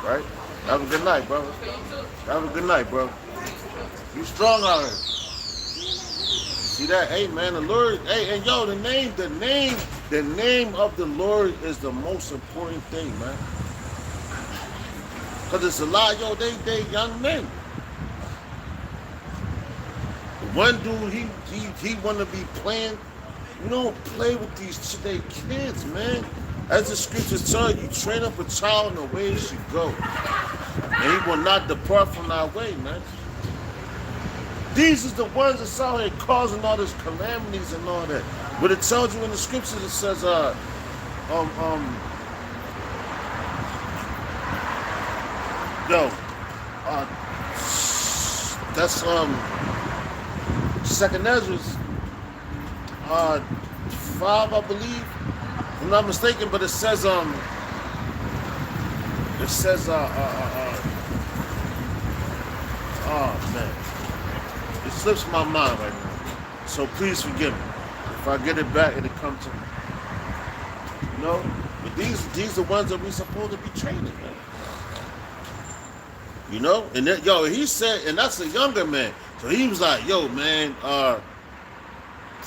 Right? Have a good night, brother. Have a good night, bro. You strong out here. See that? Hey, man, the Lord. Hey, and yo, the name of the Lord is the most important thing, man. Because it's a lot, yo, they young men. The one dude, he want to be playing. You don't play with these kids, man. As the scriptures tell you, train up a child in the way it should go. And he will not depart from our way, man. These is the ones that's out here causing all these calamities and all that. But it tells you in the scriptures, it says, that's Second Ezra's 5, I believe, if I'm not mistaken. But it says oh man, it slips my mind right now. So please forgive me. If I get it back, it'll come to me. You know, but these are ones that we supposed to be training, man. You know, and that, he said, and that's a younger man. So he was like, yo, man,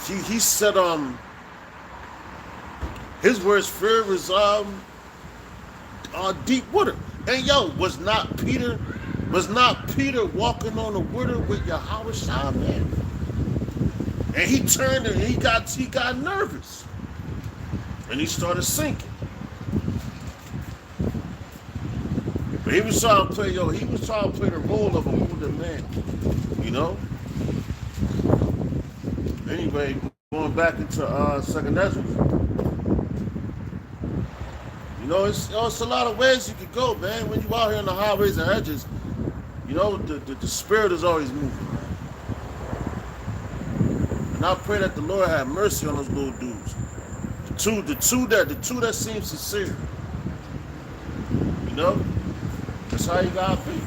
he said, his worst fear was deep water. And was not Peter walking on the water with Yahushua, man? And he turned and he got nervous. And he started sinking. But he was trying to play, the role of a older man, you know? Anyway, going back into Second Ezra. You know, it's a lot of ways you could go, man. When you out here on the highways and hedges, you know, the spirit is always moving, man. And I pray that the Lord have mercy on those little dudes. The two that seem sincere. You know? That's how you gotta be.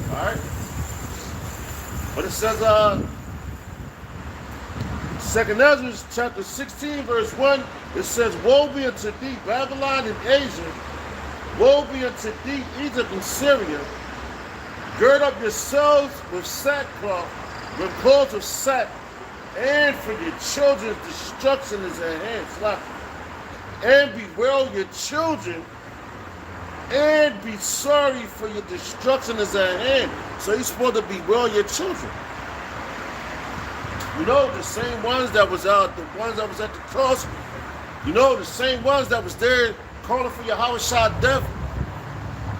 Alright? But it says, Second Ezra chapter 16, verse 1, it says, woe be unto thee, Babylon and Asia, woe be unto thee, Egypt and Syria. Gird up yourselves with sackcloth, with clothes of sack, and for your children's destruction is at hand. And bewail your children, and be sorry for your destruction is at hand. So he's supposed to bewail your children. You know, the same ones that was out, the ones that was at the cross, you know, the same ones that was there calling for Yahushua death.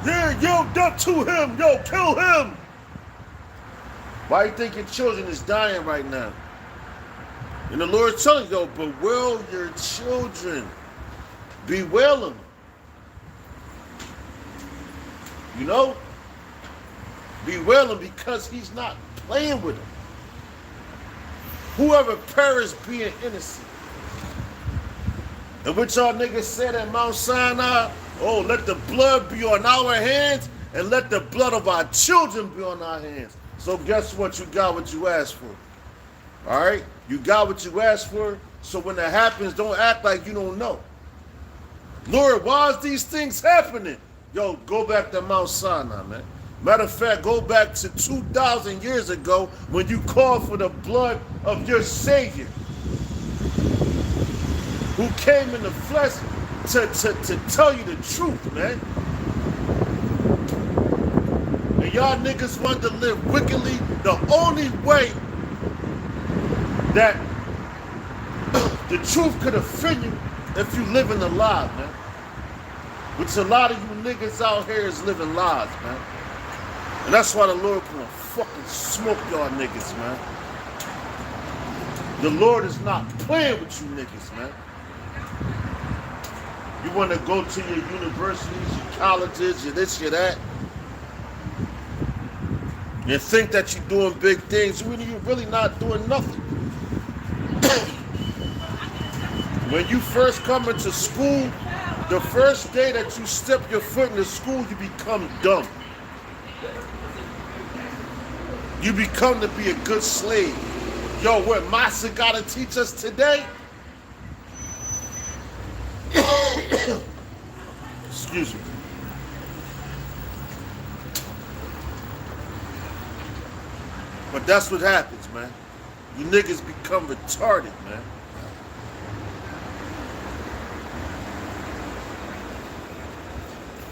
Yeah, yo, death to him, yo, kill him. Why you think your children is dying right now? And the Lord's telling you, yo, bewail your children. Bewail them. You know? Bewail him because he's not playing with them. Whoever perished being innocent. And what y'all niggas said at Mount Sinai, oh, let the blood be on our hands and let the blood of our children be on our hands. So guess what? You got what you asked for. All right? You got what you asked for. So when that happens, don't act like you don't know. Lord, why is these things happening? Yo, go back to Mount Sinai, man. Matter of fact, go back to 2,000 years ago when you called for the blood of your Savior who came in the flesh to tell you the truth, man. And y'all niggas want to live wickedly. The only way that the truth could offend you if you live in the lie, man. Which a lot of you niggas out here is living lies, man. And that's why the Lord gonna fucking smoke y'all niggas, man. The Lord is not playing with you niggas, man. You want to go to your universities, your colleges, your this, your that, and think that you're doing big things when you're really not doing nothing. When you first come into school, the first day that you step your foot into school, you become dumb. You become to be a good slave. Yo, what Masa got to teach us today? Excuse me. But that's what happens, man. You niggas become retarded, man.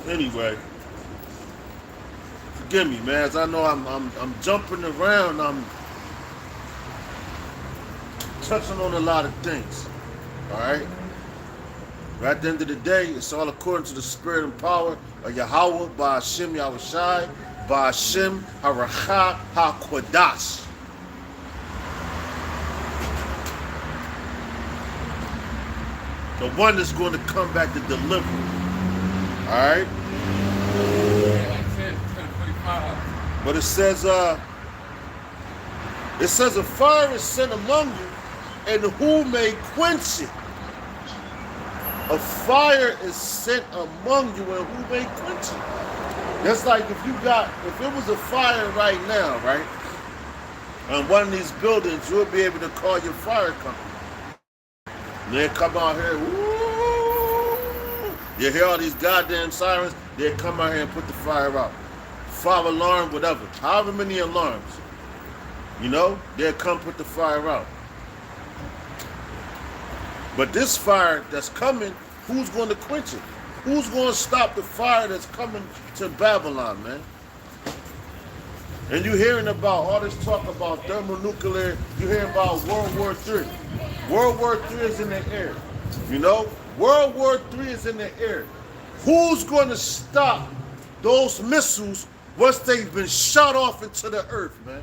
Anyway, forgive me, man. As I know I'm jumping around. I'm touching on a lot of things. All right. But at the end of the day, it's all according to the spirit and power of Yahweh, by Hashem Yahushai, by Hashem Haracha HaKodash. The one that's going to come back to deliver. Alright? Like 10:45. But it says a fire is sent among you, and who may quench it? A fire is sent among you, and who may quench it? That's like if it was a fire right now, right? On one of these buildings, you'll be able to call your fire company. They come out here, woo! You hear all these goddamn sirens, they come out here and put the fire out. 5 alarm, whatever. However many alarms. You know, they'll come put the fire out. But this fire that's coming, who's going to quench it? Who's going to stop the fire that's coming to Babylon, man? And you're hearing about all this talk about thermonuclear, you're hearing about World War III. World War III is in the air. You know? World War III is in the air. Who's going to stop those missiles once they've been shot off into the earth, man?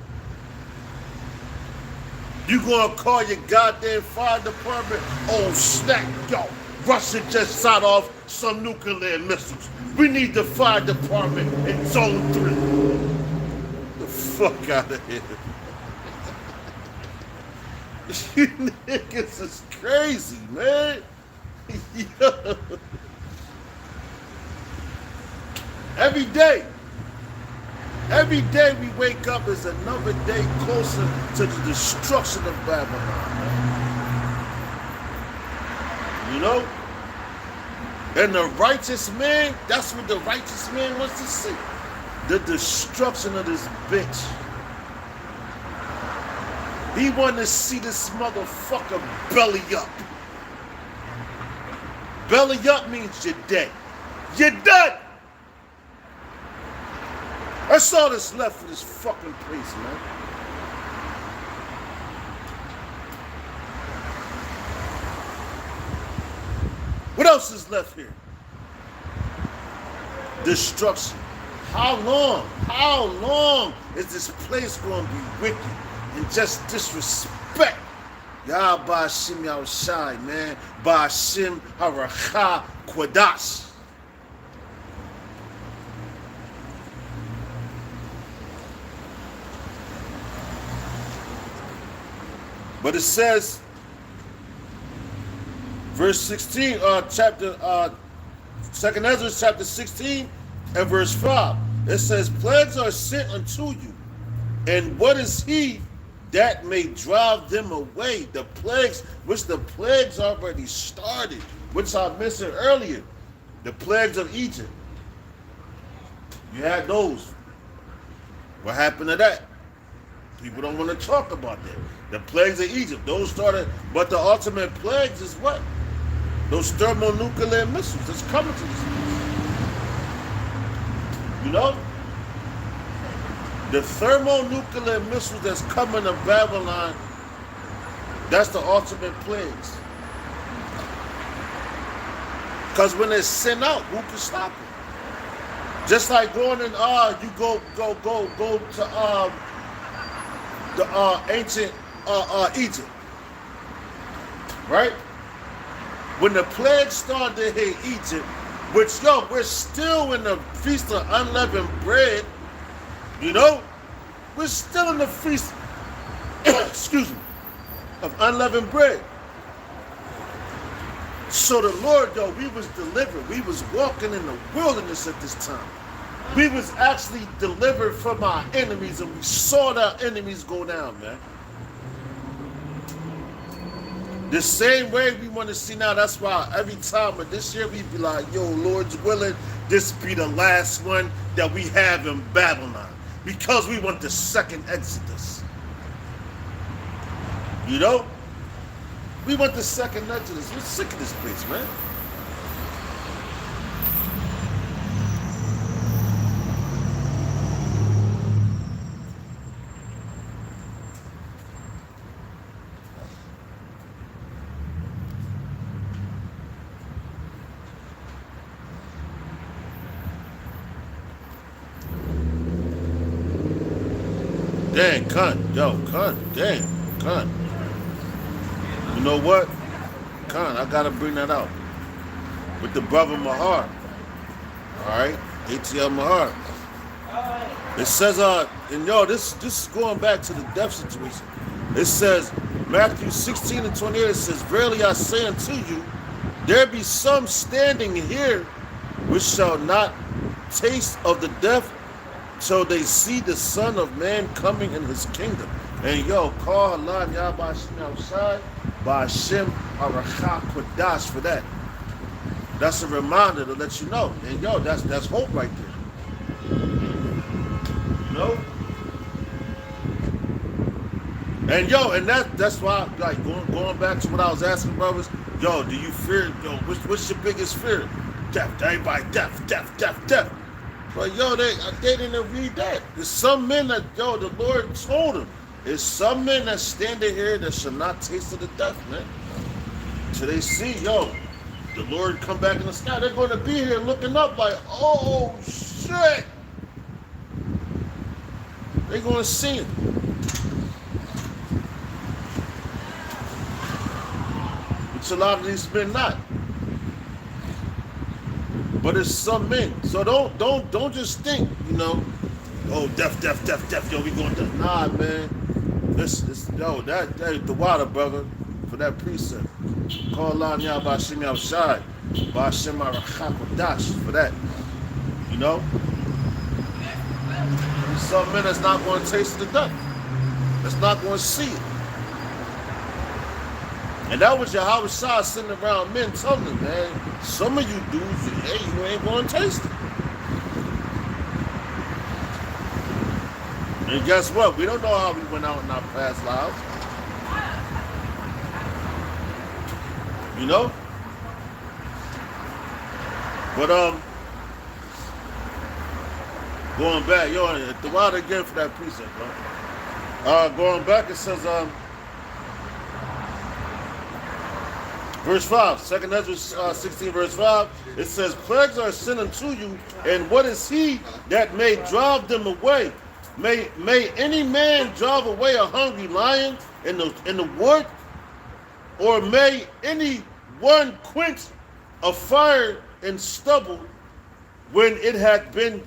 You going to call your goddamn fire department? Oh, snap, yo. Russia just shot off some nuclear missiles. We need the fire department in zone 3. The fuck out of here. You niggas is crazy, man. Yo. Every day we wake up is another day closer to the destruction of Babylon, man. You know? And the righteous man, that's what the righteous man wants to see. The destruction of this bitch. He want to see this motherfucker belly up. Belly up means you're dead. You're done. That's all that's left for this fucking place, man. What else is left here? Destruction. How long is this place going to be wicked and just disrespect? Yah Ba'ashim Yahushai, man. Ba'ashim Haracha Kodash. But it says, verse 16, chapter 2nd Ezra, chapter 16 and verse 5. It says, plagues are sent unto you, and what is he that may drive them away? The plagues, which the plagues already started, which I mentioned earlier, the plagues of Egypt. You had those. What happened to that? People don't want to talk about that. The plagues of Egypt, those started, but the ultimate plagues is what? Those thermonuclear missiles that's coming to this place. You know? The thermonuclear missiles that's coming to Babylon, that's the ultimate plagues. Because when it's sent out, who can stop it? Just like going in, you go to the ancient Egypt, right? When the plague started to hit Egypt, which, we're still in the Feast of Unleavened Bread, you know? We're still in the Feast, excuse me, of Unleavened Bread. So the Lord, we was delivered. We was walking in the wilderness at this time. We was actually delivered from our enemies, and we saw our enemies go down, man. The same way we want to see now. That's why every time of this year we be like, Lord's willing, this be the last one that we have in Babylon. Because we want the second Exodus. You know? We want the second Exodus. We're sick of this place, man. Damn, cunt. Yo, cunt. Damn, cunt. You know what? Cunt, I gotta bring that out. With the brother Mahar. Alright? ATL Mahar. It says, and yo, this is going back to the death situation. It says, Matthew 16 and 28, it says, verily I say unto you, there be some standing here which shall not taste of the death till they see the Son of Man coming in his kingdom. And yo, call Allah Yabashim outside by Hashem Arachah Kodash for that. That's a reminder to let you know. And yo, that's hope right there. You know? And yo, and that's why, like, going back to what I was asking brothers, yo, do you fear, yo, what's your biggest fear? Death, everybody, death. But yo, they didn't read that. There's some men that, yo, the Lord told them, there's some men that standing here that shall not taste of the death, man. Till they see, yo, the Lord come back in the sky. They're going to be here looking up like, oh, shit. They're going to see him. Which a lot of these men not. But it's some men. So don't just think, you know, oh, death, yo, we going to death. Nah, man. Yo, that the water, brother, for that precept. Call Allah Bashim outside. Bashim Arachakodash for that. You know? There's some men that's not going to taste the death. That's not going to see it. And that was Yahweh Shah sitting around men telling them, man, some of you dudes, hey, you ain't going to taste it. And guess what? We don't know how we went out in our past lives. You know? But going back, yo, the wild again for that precept, bro. Going back, it says verse 5, 2 Ezra 16, verse 5, it says, plagues are sent unto you, and what is he that may drive them away? May any man drive away a hungry lion in the wood? Or may any one quench a fire in stubble when it had been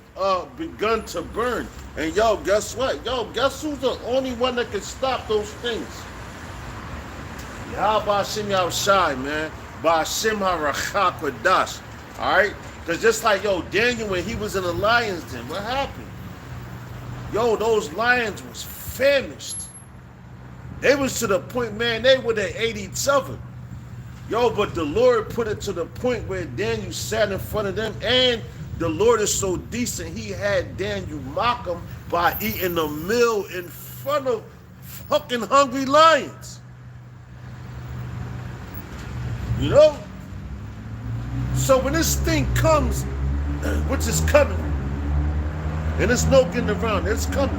begun to burn? And yo, guess what? Yo, guess who's the only one that can stop those things? Yahweh Hashem Yahushai, man. Ba'ashem HaRachah Kodash. Alright? Because just like, yo, Daniel, when he was in the lion's den, what happened? Yo, those lions was famished. They was to the point, man, they would have ate each other. Yo, but the Lord put it to the point where Daniel sat in front of them, and the Lord is so decent, he had Daniel mock him by eating a meal in front of fucking hungry lions. You know? So when this thing comes, which is coming, and there's no getting around, it's coming.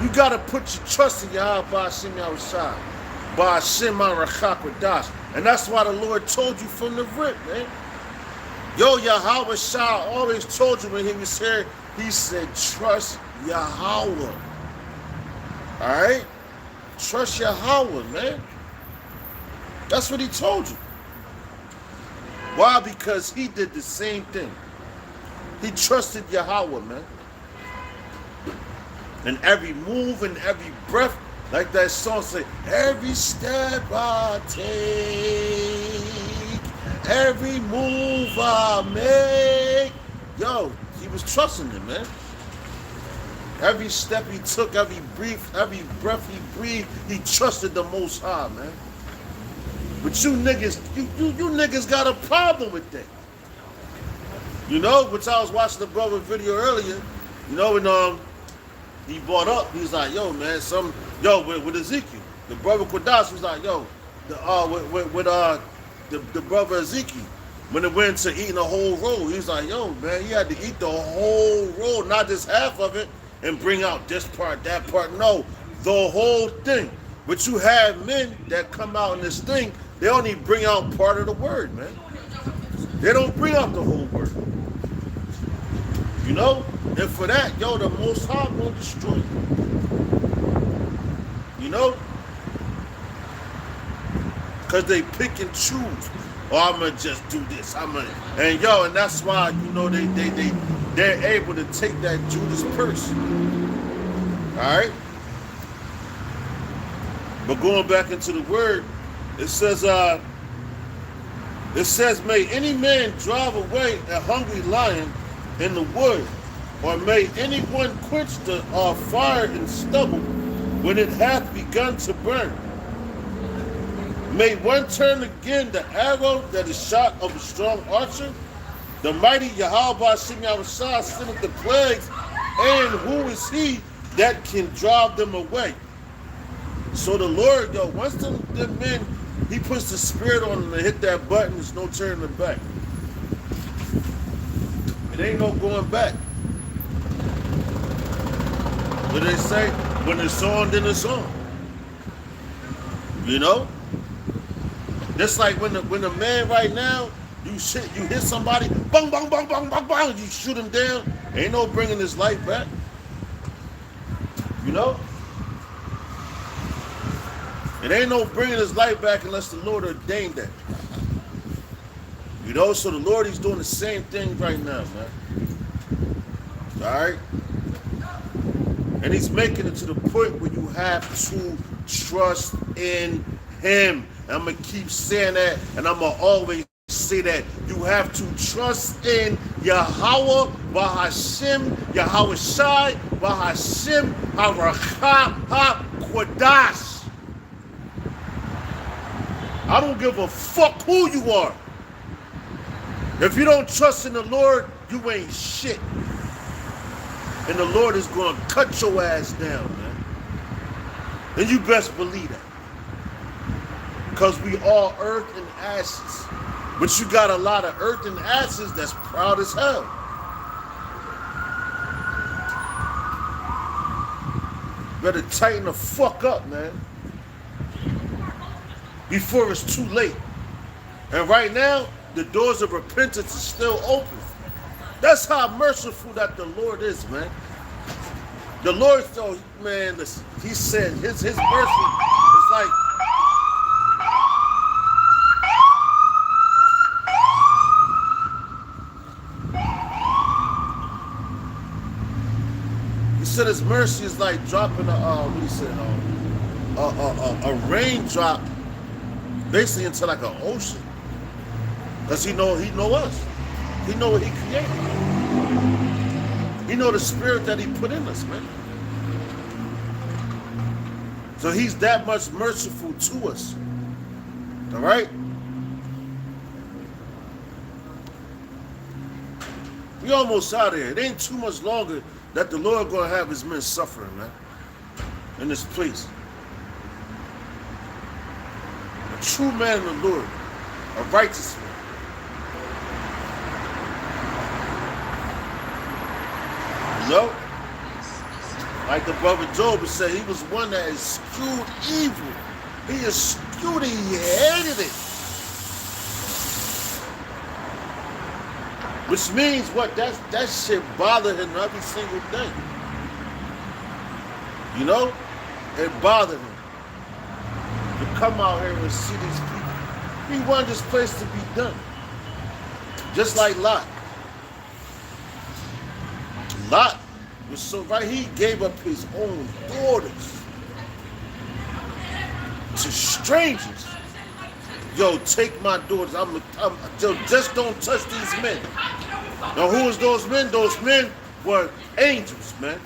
You gotta put your trust in Yahweh Ba'ashem Yahushai, Ba'ashem HaRachah Kodash. And that's why the Lord told you from the rip, man. Yo, Yahweh Shah always told you when he was here, he said, trust Yahweh. Alright? Trust Yahweh, man. That's what he told you. Why? Because he did the same thing. He trusted Yahweh, man. And every move and every breath, like that song say, every step I take, every move I make. Yo, he was trusting him, man. Every step he took, every breath he breathed, he trusted the Most High, man. But you niggas, you niggas got a problem with that. You know, which I was watching the brother video earlier, you know, and he brought up, he was like, yo, man, with Ezekiel. The brother Kodash was like, yo, the brother Ezekiel, when it went to eating a whole roll, he was like, yo, man, you had to eat the whole roll, not just half of it, and bring out this part, that part. No, the whole thing. But you have men that come out in this thing, they only bring out part of the word, man. They don't bring out the whole word. You know? And for that, yo, the Most High will destroy you. You know? Because they pick and choose. Oh, I'm going to just do this. And yo, and that's why, you know, they're able to take that Judas purse. All right? But going back into the word, it says, may any man drive away a hungry lion in the wood, or may anyone quench the fire in stubble when it hath begun to burn. May one turn again the arrow that is shot of a strong archer. The mighty Yahweh Hashem Yahushua sendeth the plagues, and who is he that can drive them away? So the Lord, yo, once the men, he puts the spirit on them and hit that button, there's no turning back. It ain't no going back. What they say? When it's on, then it's on. You know? Just like when the man right now, you hit somebody, bang, bang, bang, bang, bang, bang, you shoot him down, ain't no bringing his life back. You know? It ain't no bringing his life back unless the Lord ordained that. You know, so the Lord, he's doing the same thing right now, man. All right? And he's making it to the point where you have to trust in him. And I'm going to keep saying that, and I'm going to always say that. You have to trust in Yahweh, Bahashem, Yahweh Shai, Bahashem, Haracha, HaKodash. I don't give a fuck who you are. If you don't trust in the Lord, you ain't shit. And the Lord is going to cut your ass down, man. And you best believe that. Because we all earth and ashes. But you got a lot of earth and ashes that's proud as hell. Better tighten the fuck up, man. Before it's too late. And right now, the doors of repentance are still open. That's how merciful that the Lord is, man. The Lord, so man, listen, he said his mercy is like, he said his mercy is like dropping a raindrop basically into like an ocean. Because he know us. He know what he created. He know the spirit that he put in us, man. So he's that much merciful to us. All right? We almost out of here. It ain't too much longer that the Lord gonna have his men suffering, man. In this place. A true man in the Lord. A righteous man. You know? Like the brother Job said, he was one that eschewed evil. He eschewed it, he hated it. Which means what? That shit bothered him every single day. You know? It bothered him. To come out here and see these people. He wanted this place to be done. Just like Lot. Lot was so right, he gave up his own daughters to strangers. Yo, take my daughters. Yo, just don't touch these men. Now, who was those men? Those men were angels, man.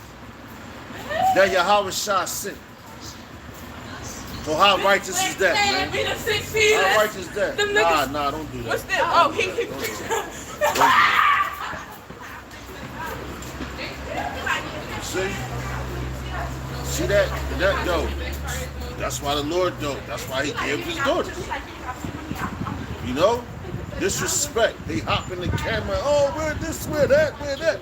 That Yahweh Shah sent. So how righteous is that, man? How righteous is that? Nah, don't do that. What's that? Oh, he. See that? That yo. That's why the Lord do. That's why he gave his daughters. You know? Disrespect. They hop in the camera. Oh, we're this, we're that, we're that.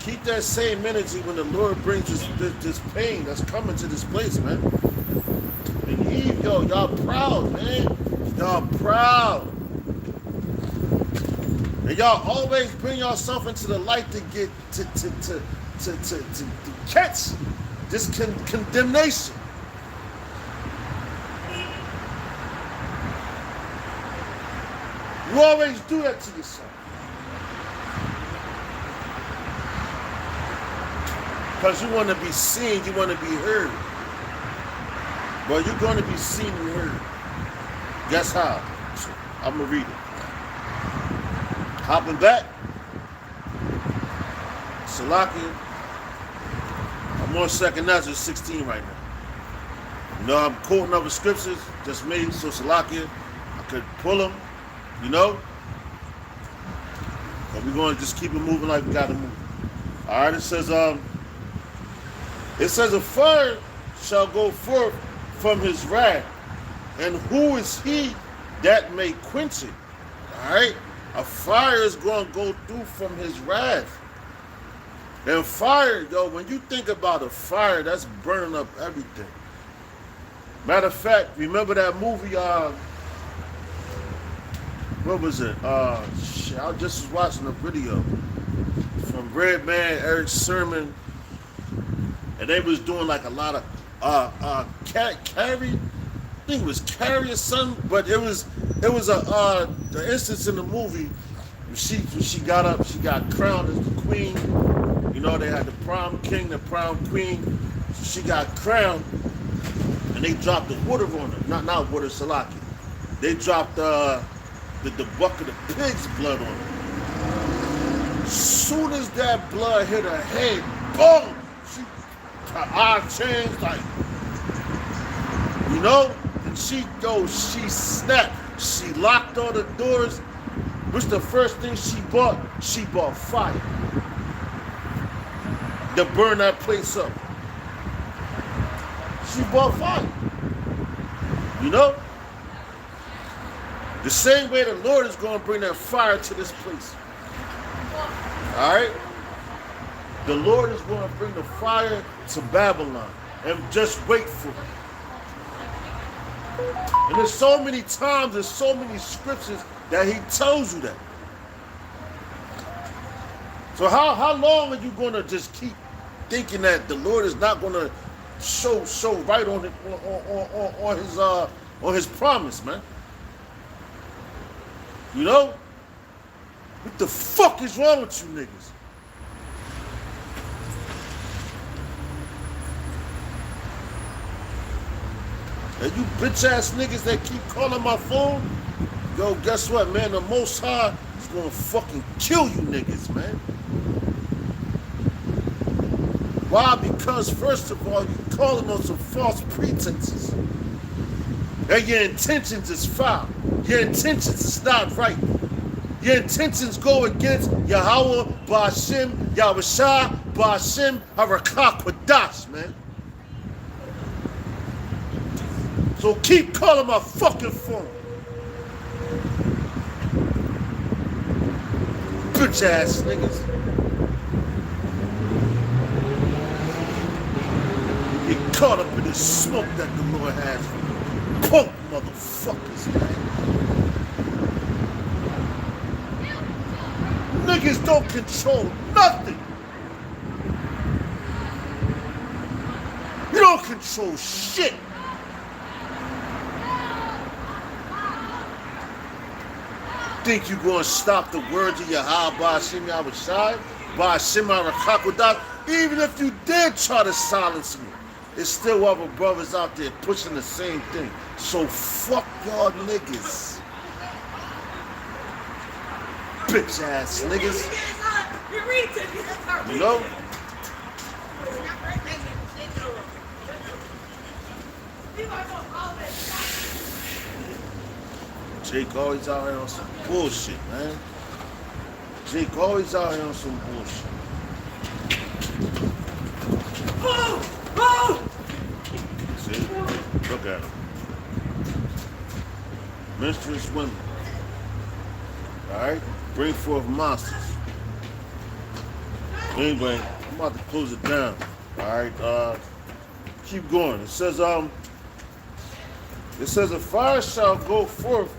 Keep that same energy when the Lord brings this pain that's coming to this place, man. And Eve, yo, y'all proud, man. Y'all proud. And y'all always bring yourself into the light to get to catch this condemnation. You always do that to yourself. Because you want to be seen, you want to be heard. But you're going to be seen and heard. Guess how? I'm going to read it. Hopping back. Salakia. I'm on 2nd Ezra 16 right now. You know, I'm quoting other scriptures just made so Salakia, I could pull them, you know. But we're going to just keep it moving like we got to move. All right, it says a fire shall go forth from his wrath, and who is he that may quench it? All right, a fire is going to go through from his wrath. And fire, yo, when you think about a fire, that's burning up everything. Matter of fact, remember that movie, what was it? I just was watching a video from Red Man, Eric Sermon, and they was doing like a lot of Carrie, I think it was Carrie or something, but it was the instance in the movie when she got up, she got crowned as the queen. You know, they had the prom king, the prom queen. So she got crowned, and they dropped the water on her. Not water, Salaki. They dropped the bucket of pig's blood on her. Soon as that blood hit her head, boom! Her eye changed, like, you know? And she snapped. She locked all the doors. What's the first thing she bought? She bought fire to burn that place up. She bought fire. You know? The same way the Lord is going to bring that fire to this place. All right? The Lord is going to bring the fire to Babylon. And just wait for it. And there's so many times, there's so many scriptures that he tells you that. So how long are you going to just keep thinking that the Lord is not going to show right on his promise, man? You know? What the fuck is wrong with you niggas? And you bitch ass niggas that keep calling my phone, yo, guess what, man? The Most High is gonna fucking kill you niggas, man. Why? Because first of all, you calling on some false pretenses. And your intentions is foul. Your intentions is not right. Your intentions go against Yahweh, Ba'ashem, Yahushua, Ba'ashem, Harakah, Quadash, man. So keep calling my fucking phone. Bitch ass niggas. Get caught up in the smoke that the Lord has for you. Punk motherfuckers, man. Niggas don't control nothing. You don't control shit. Think you gonna stop the words of Yahweh, Ba'ashem, Yahushua, Ba'ashem, Harakah, Quadash? Even if you did try to silence me, there's still other brothers out there pushing the same thing. So fuck y'all niggas. Bitch ass niggas. You know? Jake always out here on some bullshit, man. Jake always out here on some bullshit. See? Look at him. Menstruous women. Alright? Bring forth monsters. Anyway, I'm about to close it down. Alright, keep going. It says a fire shall go forth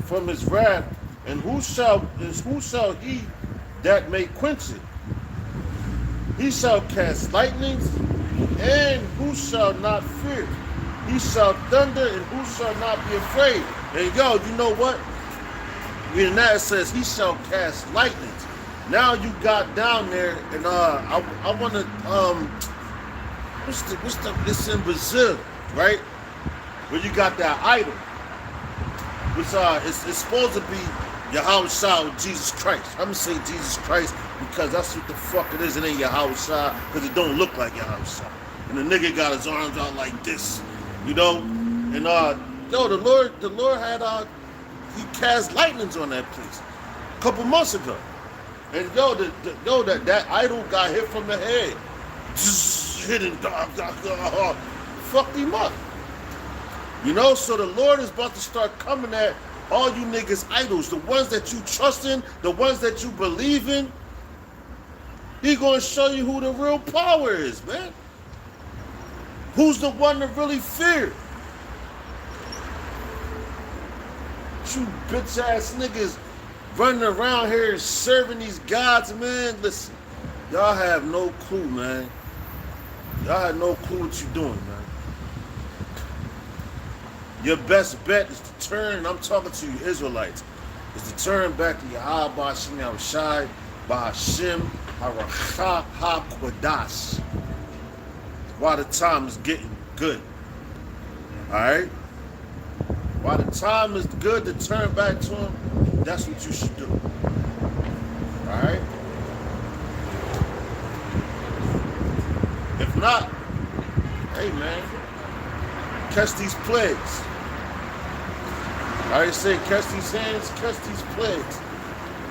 from his wrath, and who shall he that may quench it? He shall cast lightnings, and who shall not fear? He shall thunder, and who shall not be afraid? And yo, you know what? In that it says he shall cast lightnings. Now you got down there, and I want to it's in Brazil, right? Where you got that idol, which it's supposed to be Yahweh Shah with Jesus Christ. I'm gonna say Jesus Christ because that's what the fuck it is. It ain't Yahweh Shah because it don't look like Yahweh Shah. And the nigga got his arms out like this, you know. And yo, the Lord had he cast lightnings on that place a couple months ago. And yo, that idol got hit from the head, just hit him, fucked him up. You know, so the Lord is about to start coming at all you niggas idols, the ones that you trust in, the ones that you believe in. He gonna show you who the real power is, man. Who's the one to really fear? You bitch ass niggas running around here serving these gods, man. Listen, y'all have no clue, man. Y'all have no clue what you doing, man. Your best bet is to turn, I'm talking to you Israelites, is to turn back to Yahweh Ba'Shem Yahushai, Ba'Shem Haracha HaKodash. While the time is getting good. Alright? While the time is good to turn back to him, that's what you should do. Alright? If not, hey man, catch these plagues. I already say catch these hands, catch these plagues.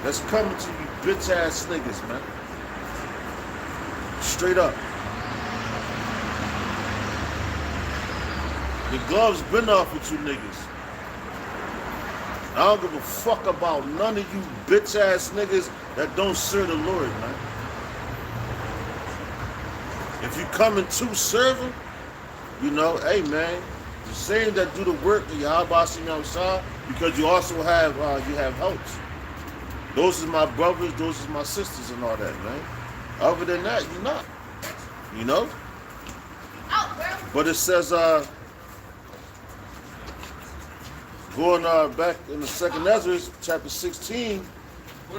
That's coming to you bitch ass niggas, man. Straight up. The gloves been off with you niggas. I don't give a fuck about none of you bitch ass niggas that don't serve the Lord, man. If you coming to serve him, you know, hey man, the same that do the work of Yahweh Ba'Shem Yahushua, because you also have helps. Those is my brothers, those is my sisters and all that, man. Other than that, you're not. You know? But it says going back in the second Ezra, chapter 16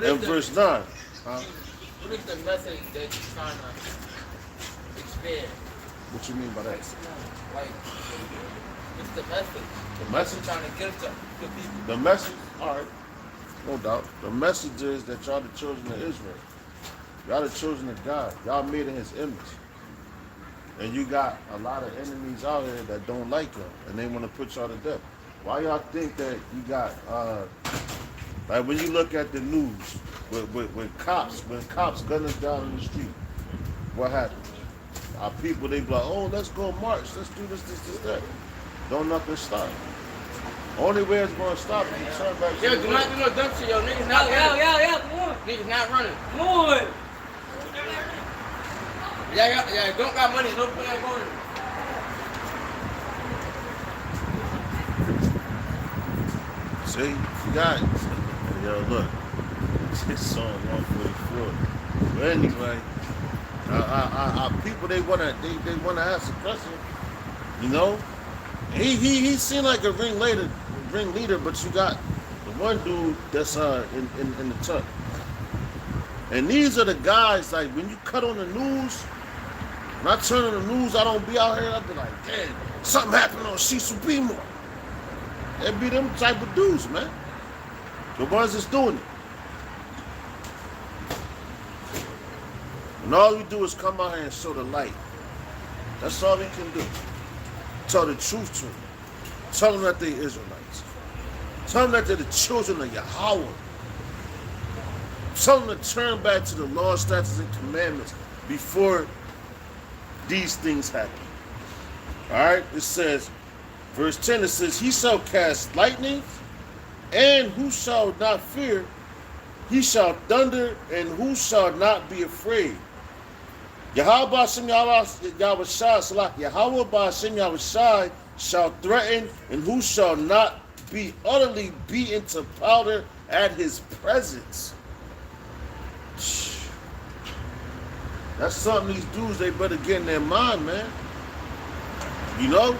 and verse 9. What is the message that you're trying to expand? What you mean by that? Like, what's the message? The message? You're trying to give to the people. The message, all right, no doubt. The message is that y'all the children of Israel. Y'all the children of God. Y'all made in his image. And you got a lot of enemies out here that don't like y'all, and they want to put y'all to death. Why y'all think that you got, like when you look at the news, when cops gun us down in the street, what happened? Our people, they be like, oh, let's go march, let's do this, that. Don't nothing stop. Only way it's gonna stop is to turn back to Yo, the do Lord. not do no dumb shit, yo. Niggas not running. Come on. Niggas not running. Come on. Yeah, don't got money, no point in going. See, you got it. Yo, look, it's song 144. But anyway, our people, they wanna have suppression, you know. He seemed like a ringleader, but you got the one dude that's in the tuck. And these are the guys, like when you cut on the news, when I turn on the news, I don't be out here, I be like, damn, something happened on Shisu Bimo. They be them type of dudes, man. The ones that's doing it. And all we do is come out here and show the light. That's all we can do. Tell the truth to them. Tell them that they're Israelites. Tell them that they're the children of Yahweh. Tell them to turn back to the law, statutes, and commandments before these things happen. All right? It says, verse 10, it says, he shall cast lightning, and who shall not fear? He shall thunder, and who shall not be afraid? Yahweh Ba'Shem Yahushai, Yahweh Ba'Shem Yahushai shall threaten, and who shall not be utterly beaten to powder at his presence. That's something these dudes, they better get in their mind, man. You know?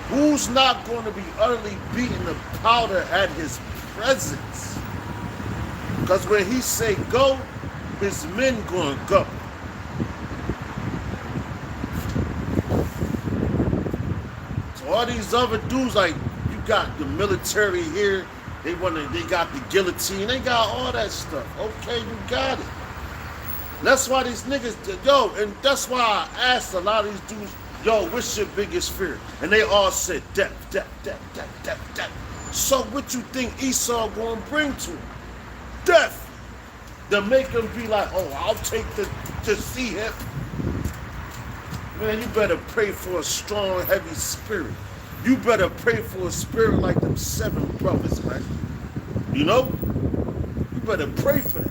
Who's not going to be utterly beaten to powder at his presence? Because when he say go, his men going to go. So all these other dudes, like, you got the military here, they got the guillotine, they got all that stuff. Okay, you got it. That's why these niggas, yo, and that's why I asked a lot of these dudes, yo, what's your biggest fear? And they all said death, death, death, death, death, death. So what you think Esau gonna bring to him? Death. To make him be like, oh, I'll take to see him. Man, you better pray for a strong, heavy spirit. You better pray for a spirit like them 7 brothers, man. You know? You better pray for that.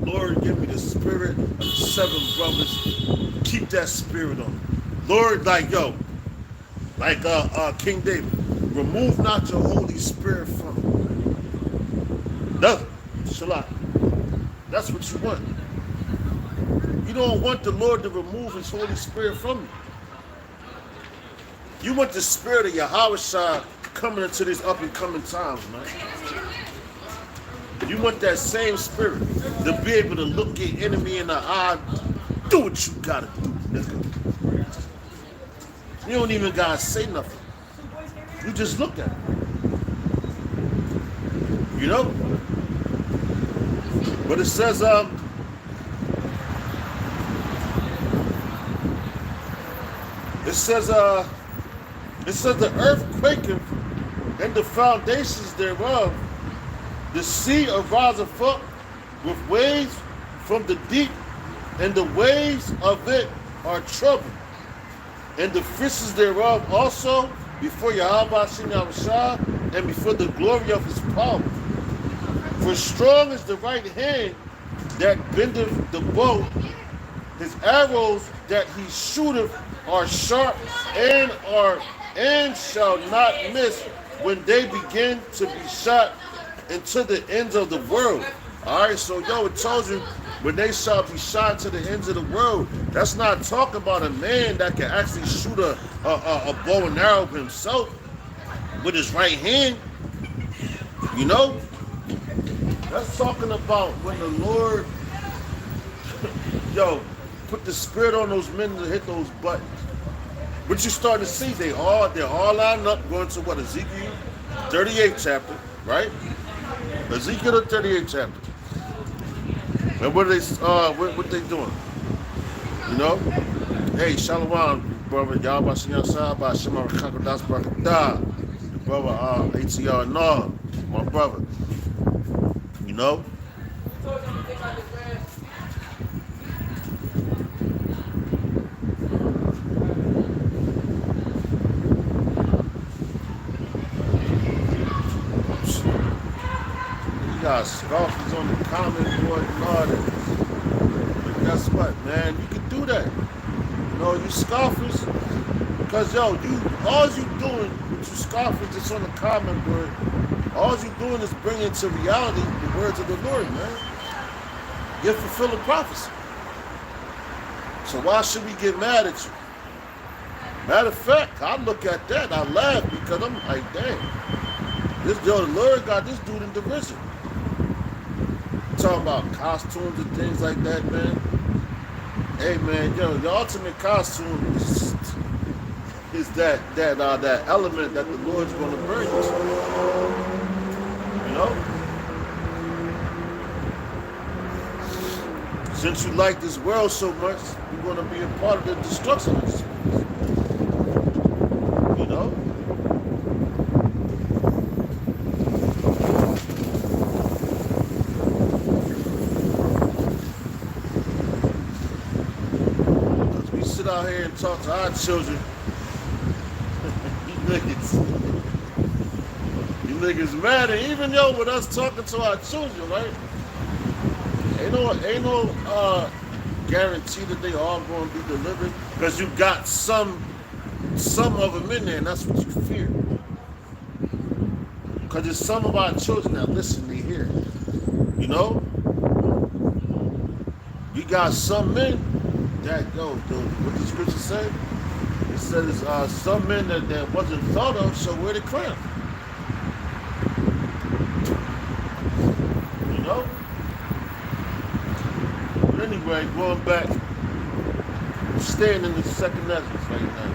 Lord, give me the spirit of the 7 brothers. Keep that spirit on. Lord, like, yo, like King David, remove not your Holy Spirit from me. No, Shalak. That's what you want. You don't want the Lord to remove his Holy Spirit from you. You want the spirit of Yahweh coming into these up and coming times, man. You want that same spirit to be able to look your enemy in the eye. Do what you gotta do, nigga. You don't even gotta say nothing. You just look at it. You know? But it says, the earth quaketh and the foundations thereof. The sea ariseth up with waves from the deep, and the waves of it are troubled. And the fishes thereof also before Yahweh Shem Yahushua and before the glory of his power. For strong is the right hand that bendeth the bow. His arrows that he shooteth are sharp and shall not miss when they begin to be shot into the ends of the world. All right, so yo, it tells you when they shall be shot to the ends of the world. That's not talking about a man that can actually shoot a bow and arrow himself with his right hand. You know, that's talking about when the Lord, yo, put the spirit on those men to hit those buttons. What you start to see, they're all lined up going to what, Ezekiel 38 chapter, right? Ezekiel 38 chapter. And what they doing? You know? Hey, Shalom, brother. Yahweh Shem Yahushua, Shema Rakakodas Barakatah. Brother ATR Nod, my brother. You know? Got scoffers on the comment board and all that. But guess what, man? You can do that. You know, you scoffers, because yo, all you doing with you scoffers that's on the comment board, all you doing is bringing to reality the words of the Lord, man. You're fulfilling prophecy. So why should we get mad at you? Matter of fact, I look at that, I laugh because I'm like, dang, the Lord got this dude in derision. Talking about costumes and things like that, man. Hey, man, yo, the ultimate costume is that element that the Lord's going to bring you to. You know? Since you like this world so much, you're going to be a part of the destruction of this place. You know? Out here and talk to our children. You niggas mad, and even yo, with us talking to our children, right? Ain't no guarantee that they all going to be delivered, because you got some of them in there, and that's what you fear. Because there's some of our children that listen, they hear. You know? We got some men that, what the scripture say? It says some men that wasn't thought of shall wear the crown. You know? But anyway, going back, I'm staying in the second essence right now.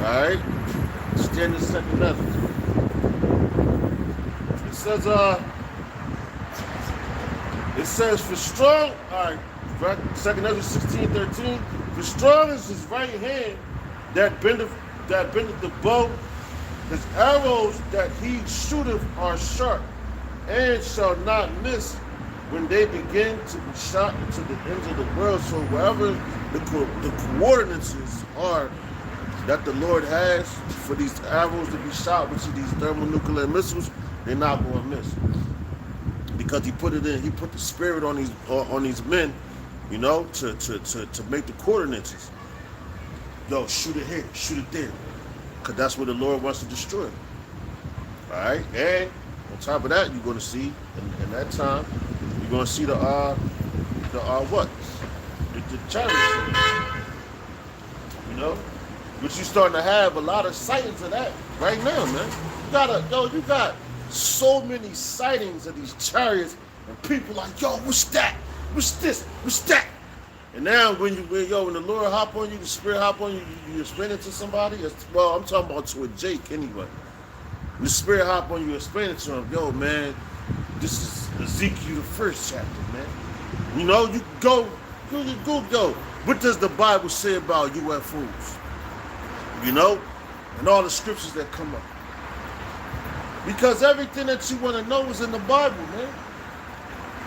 Alright? Staying in the second essence. It says, for strong, all right, 2 Ezra 16:13, for strong is his right hand that bendeth the bow, his arrows that he shooteth are sharp, and shall not miss when they begin to be shot into the ends of the world. So wherever the coordinates are that the Lord has for these arrows to be shot, which are these thermonuclear missiles, they're not going to miss. Because he put the spirit on these men, you know, to make the coordinates. Yo, shoot it here, shoot it there. Because that's what the Lord wants to destroy. Alright? And on top of that, you're gonna see in that time, you're gonna see the chariots. You know? But you're starting to have a lot of sightings of that right now, man. You got so many sightings of these chariots, and people like, yo, what's that? What's this? What's that? And now when the Lord hop on you, the Spirit hop on you, you explain it to somebody. Well, I'm talking about to a Jake anyway. When the Spirit hop on you, explain it to him. Yo, man, this is Ezekiel the 1st chapter, man. You know, you go. What does the Bible say about UFOs? You know, and all the scriptures that come up. Because everything that you want to know is in the Bible, man.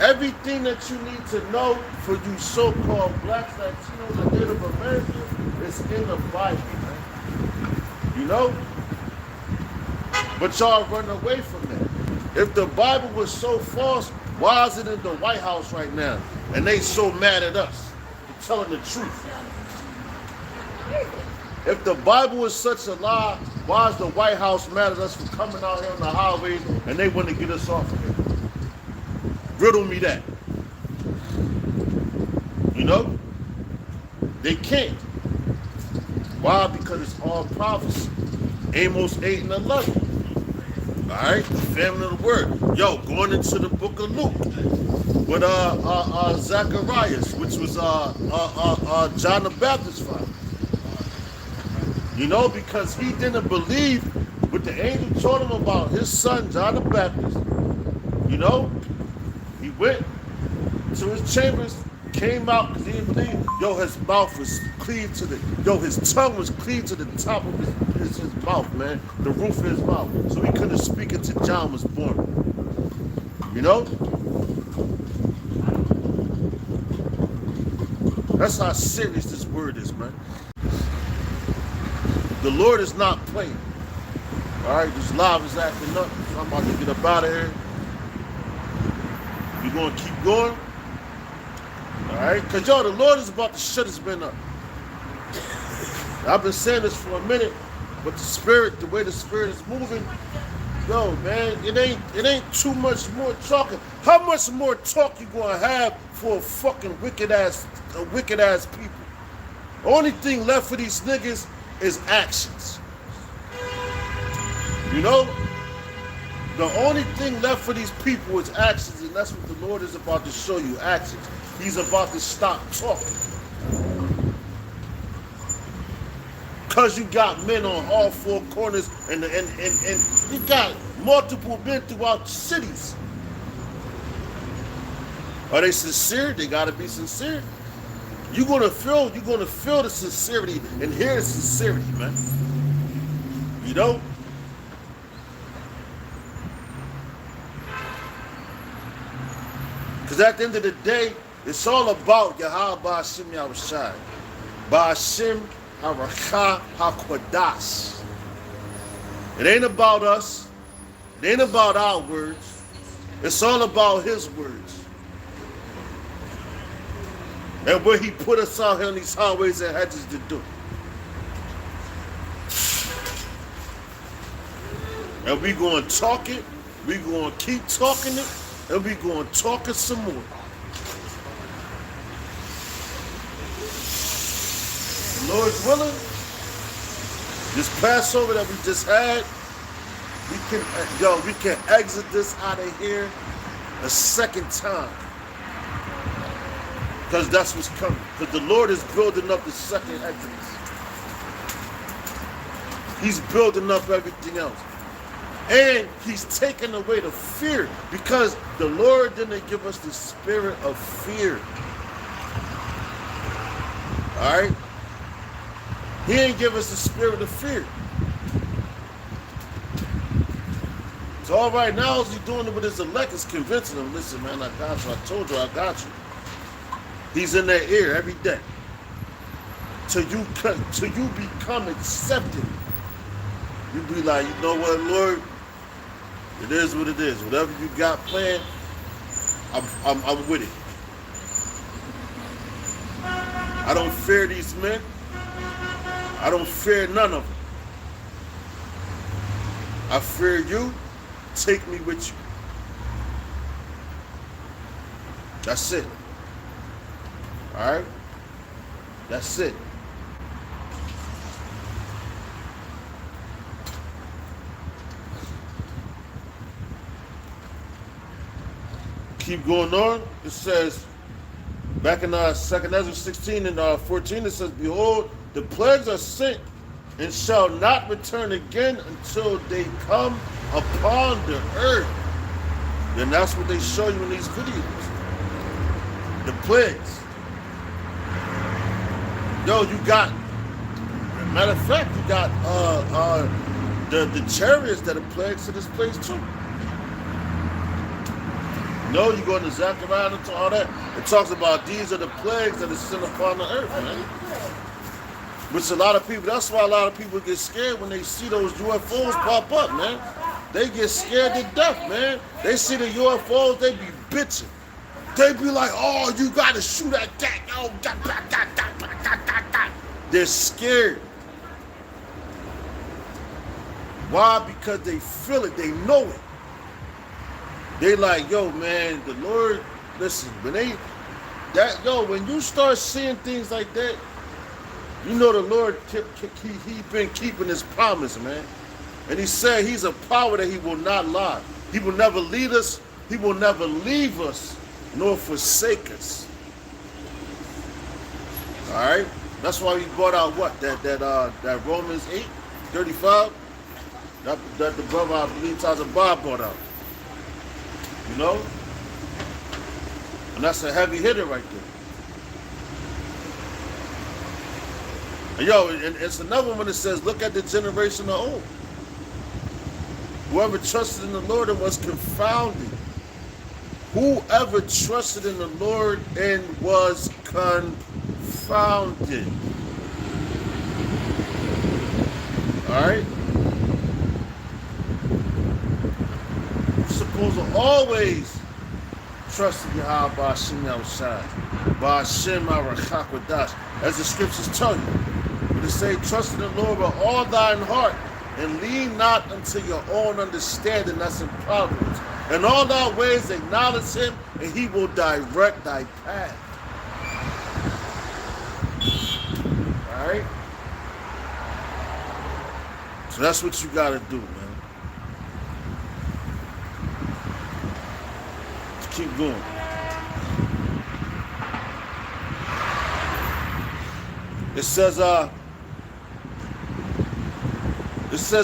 Everything that you need to know for you so-called blacks, Latinos, and Native Americans is in the Bible, man. You know? But y'all run away from that. If the Bible was so false, why is it in the White House right now? And they so mad at us for telling the truth. If the Bible is such a lie, why is the White House mad at us for coming out here on the highways and they want to get us off of here? Riddle me that. You know? They can't. Why? Because it's all prophecy. Amos 8 and 11. Alright? The family of the word. Yo, going into the book of Luke with Zacharias, which was John the Baptist's father. You know, because he didn't believe what the angel told him about his son, John the Baptist. You know, he went to his chambers, came out because he didn't believe. Yo, his mouth was cleaved to his tongue was cleaved to the top of his mouth, man. The roof of his mouth. So he couldn't speak until John was born. You know? That's how serious this word is, man. The Lord is not playing. All right, this live is acting up. So I'm about to get up out of here. We're going to keep going. All right, because, yo, the Lord is about to shut his men up. I've been saying this for a minute, but the way the Spirit is moving, yo, man, it ain't too much more talking. How much more talk you going to have for a fucking wicked ass people? The only thing left for these niggas is actions. You know? The only thing left for these people is actions, and that's what the Lord is about to show you, actions. He's about to stop talking. Because you got men on all four corners and you got multiple men throughout cities. Are they sincere? They gotta be sincere. You're gonna feel the sincerity and hear the sincerity, man. You know? Because at the end of the day, it's all about Yahweh Ba'ashim Yahushai. Ba'ashim Harakah HaKwadash. It ain't about us. It ain't about our words. It's all about his words. And what he put us out here on these highways and hedges to do. And we going to talk it. We going to keep talking it. And we going to talk it some more. The Lord's willing. This Passover that we just had, we can exit this out of here a second time. Because that's what's coming. Because the Lord is building up the second Exodus. He's building up everything else. And he's taking away the fear. Because the Lord didn't give us the spirit of fear. Alright? He didn't give us the spirit of fear. So all right now, as he's doing it with his elect, is convincing them, listen, man, I got you. I told you I got you. He's in their ear every day. Till you become accepted. You be like, you know what, Lord? It is what it is. Whatever you got planned, I'm with it. I don't fear these men. I don't fear none of them. I fear you. Take me with you. That's it. All right? That's it. Keep going on. It says, back in 2nd Ezra 16 and 14, it says, behold, the plagues are sent and shall not return again until they come upon the earth. And that's what they show you in these videos. The plagues. Yo, you got, matter of fact, you got the chariots that are plagues to this place too. No, you go into Zechariah and all that. It talks about these are the plagues that are sent upon the earth, man. Which a lot of people, that's why a lot of people get scared when they see those UFOs pop up, man. They get scared to death, man. They see the UFOs, they be bitching. They be like, oh, you gotta shoot at that. Oh, they're scared. Why? Because they feel it, they know it. They like, yo, man, the Lord, listen, when you start seeing things like that, you know the Lord, he been keeping his promise, man. And he said he's a power that he will not lie. He will never lead us. He will never leave us, nor forsake us. All right? That's why he brought out what? That Romans 8:35? That the brother, I believe, Taza Bob brought out. You know? And that's a heavy hitter right there. And yo, and it's another one that says, look at the generation of old. Whoever trusted in the Lord and was confounded. Whoever trusted in the Lord and was confounded. All right? Supposed to always trust in Yahweh Ba'ashem Yahushai, Ba'ashem Arachakwadash, as the scriptures tell you. But it say, trust in the Lord with all thine heart, and lean not unto your own understanding. That's in Proverbs. In all thy ways acknowledge him, and he will direct thy path. All right? So that's what you got to do, man. Keep going. It says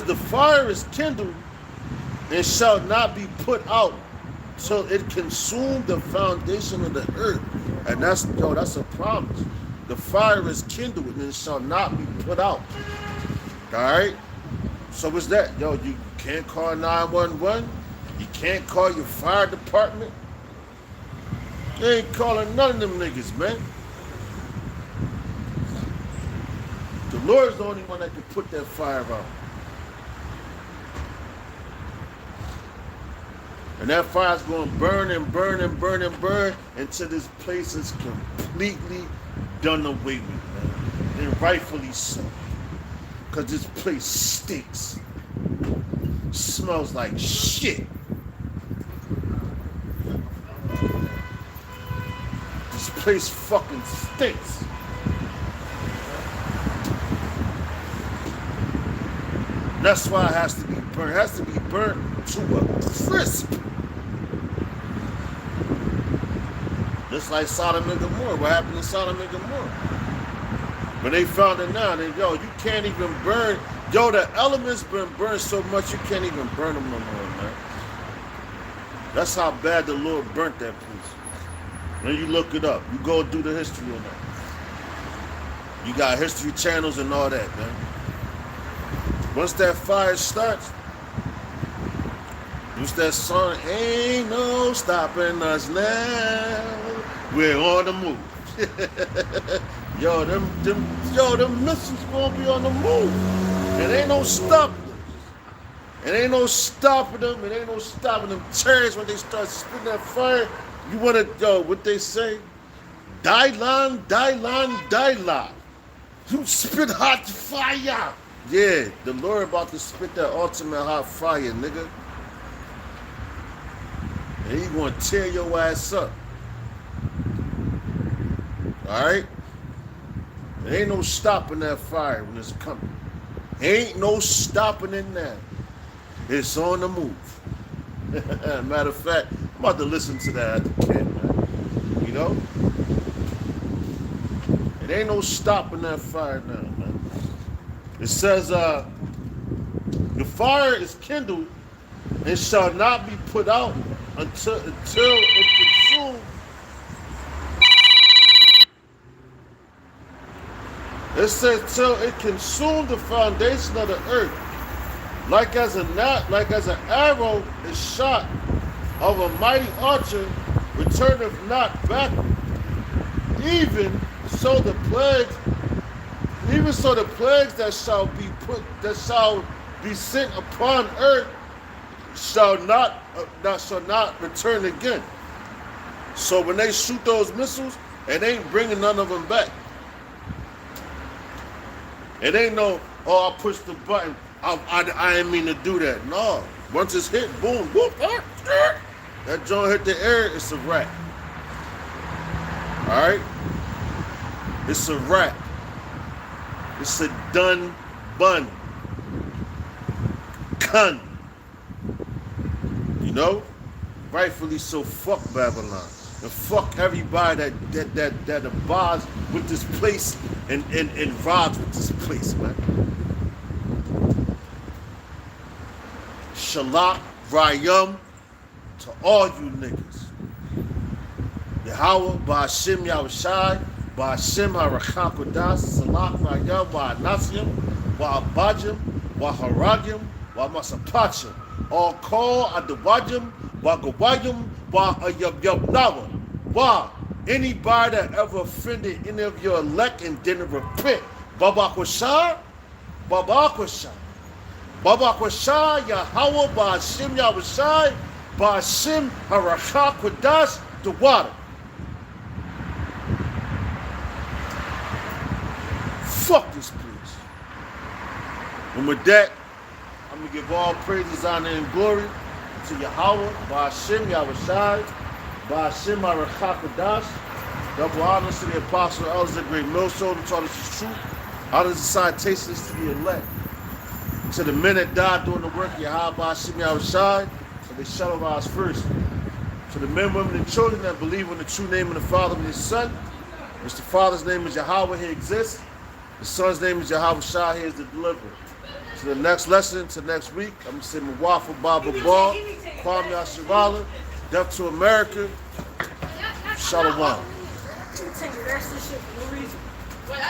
the fire is kindled and shall not be put out till it consume the foundation of the earth. And that's a promise. The fire is kindled and it shall not be put out. All right? So what's that? Yo, you can't call 911. You can't call your fire department. You ain't calling none of them niggas, man. The Lord's the only one that can put that fire out. And that fire's going to burn and burn and burn and burn until this place is completely done away with, man. And rightfully so. Because this place stinks. Smells like shit. This place fucking stinks. That's why it has to be burnt. It has to be burnt to a crisp. Just like Sodom and Gomorrah. What happened in Sodom and Gomorrah? When they found it now, they yo, you can't even burn. Yo, the elements been burned so much you can't even burn them no more, man. That's how bad the Lord burnt that place. When you look it up, you go do the history on that. You got history channels and all that, man. Once that fire starts, once that song, ain't no stopping us now. We're on the move. Yo, them missiles gonna be on the move. It ain't no stopping them. It ain't no stopping them. It ain't no stopping them terrorists when they start spitting that fire. You wanna, yo, what they say? Dailan, Dailan, Dailan. You spit hot fire. Yeah, the Lord about to spit that ultimate hot fire, nigga. And he gonna tear your ass up. Alright? There ain't no stopping that fire when it's coming. Ain't no stopping it now. It's on the move. Matter of fact, I'm about to listen to that at the camp, man. You know? It ain't no stopping that fire now, man. It says, the fire is kindled and shall not be put out until it consumes. It says till it consumed the foundation of the earth, like as an arrow is shot of a mighty archer, returneth not backward. Even so the plagues that shall be sent upon earth shall not return again. So when they shoot those missiles, it ain't bringing none of them back. It ain't no, oh, I pushed the button. I didn't mean to do that. No. Once it's hit, boom, whoop, that joint hit the air, it's a wrap. All right? It's a wrap. It's a done bun. Kun. You know? Rightfully so, fuck Babylon. And fuck everybody that abides with this place and rides with this place, man. Shalak Rayam to all you niggas. Yahweh, Ba'ashim Yahushai, Ba'ashim HaRachakodas, Salak Rayam, Ba'anasim, Ba'abajim, Ba'haragim, Ba'masapachim. All call Adawajim, Ba'gawajim, Ba'ayabnawa. Why? Anybody that ever offended any of your elect and didn't repent. Baba Kwashah, Baba Kwashah. Baba Kwashah, Yahweh, Ba'ashim Yahushai, Ba'ashim HaRachakodas, the water. Fuck this place. And with that, I'm going to give all praises, honor, and glory to Yahweh, Ba'ashim Yahushai, Ba'ashim HaRachakodas. Double honors to the apostle, elders, the great millstone, who taught us the truth. Honors and citations to the elect. To the men that died doing the work, Yahweh, Ba'ashim Yahushai, so they shall rise first. To the men, women, and children that believe in the true name of the Father and His Son, which the Father's name is Yahweh, He exists. The Son's name is Yahweh Shah, He is the deliverer. To the next lesson, to next week, I'm going to say Mwafa Baba Ball, Kwame Asherala, Death to America, Shalom. Take the rest of this shit for no reason.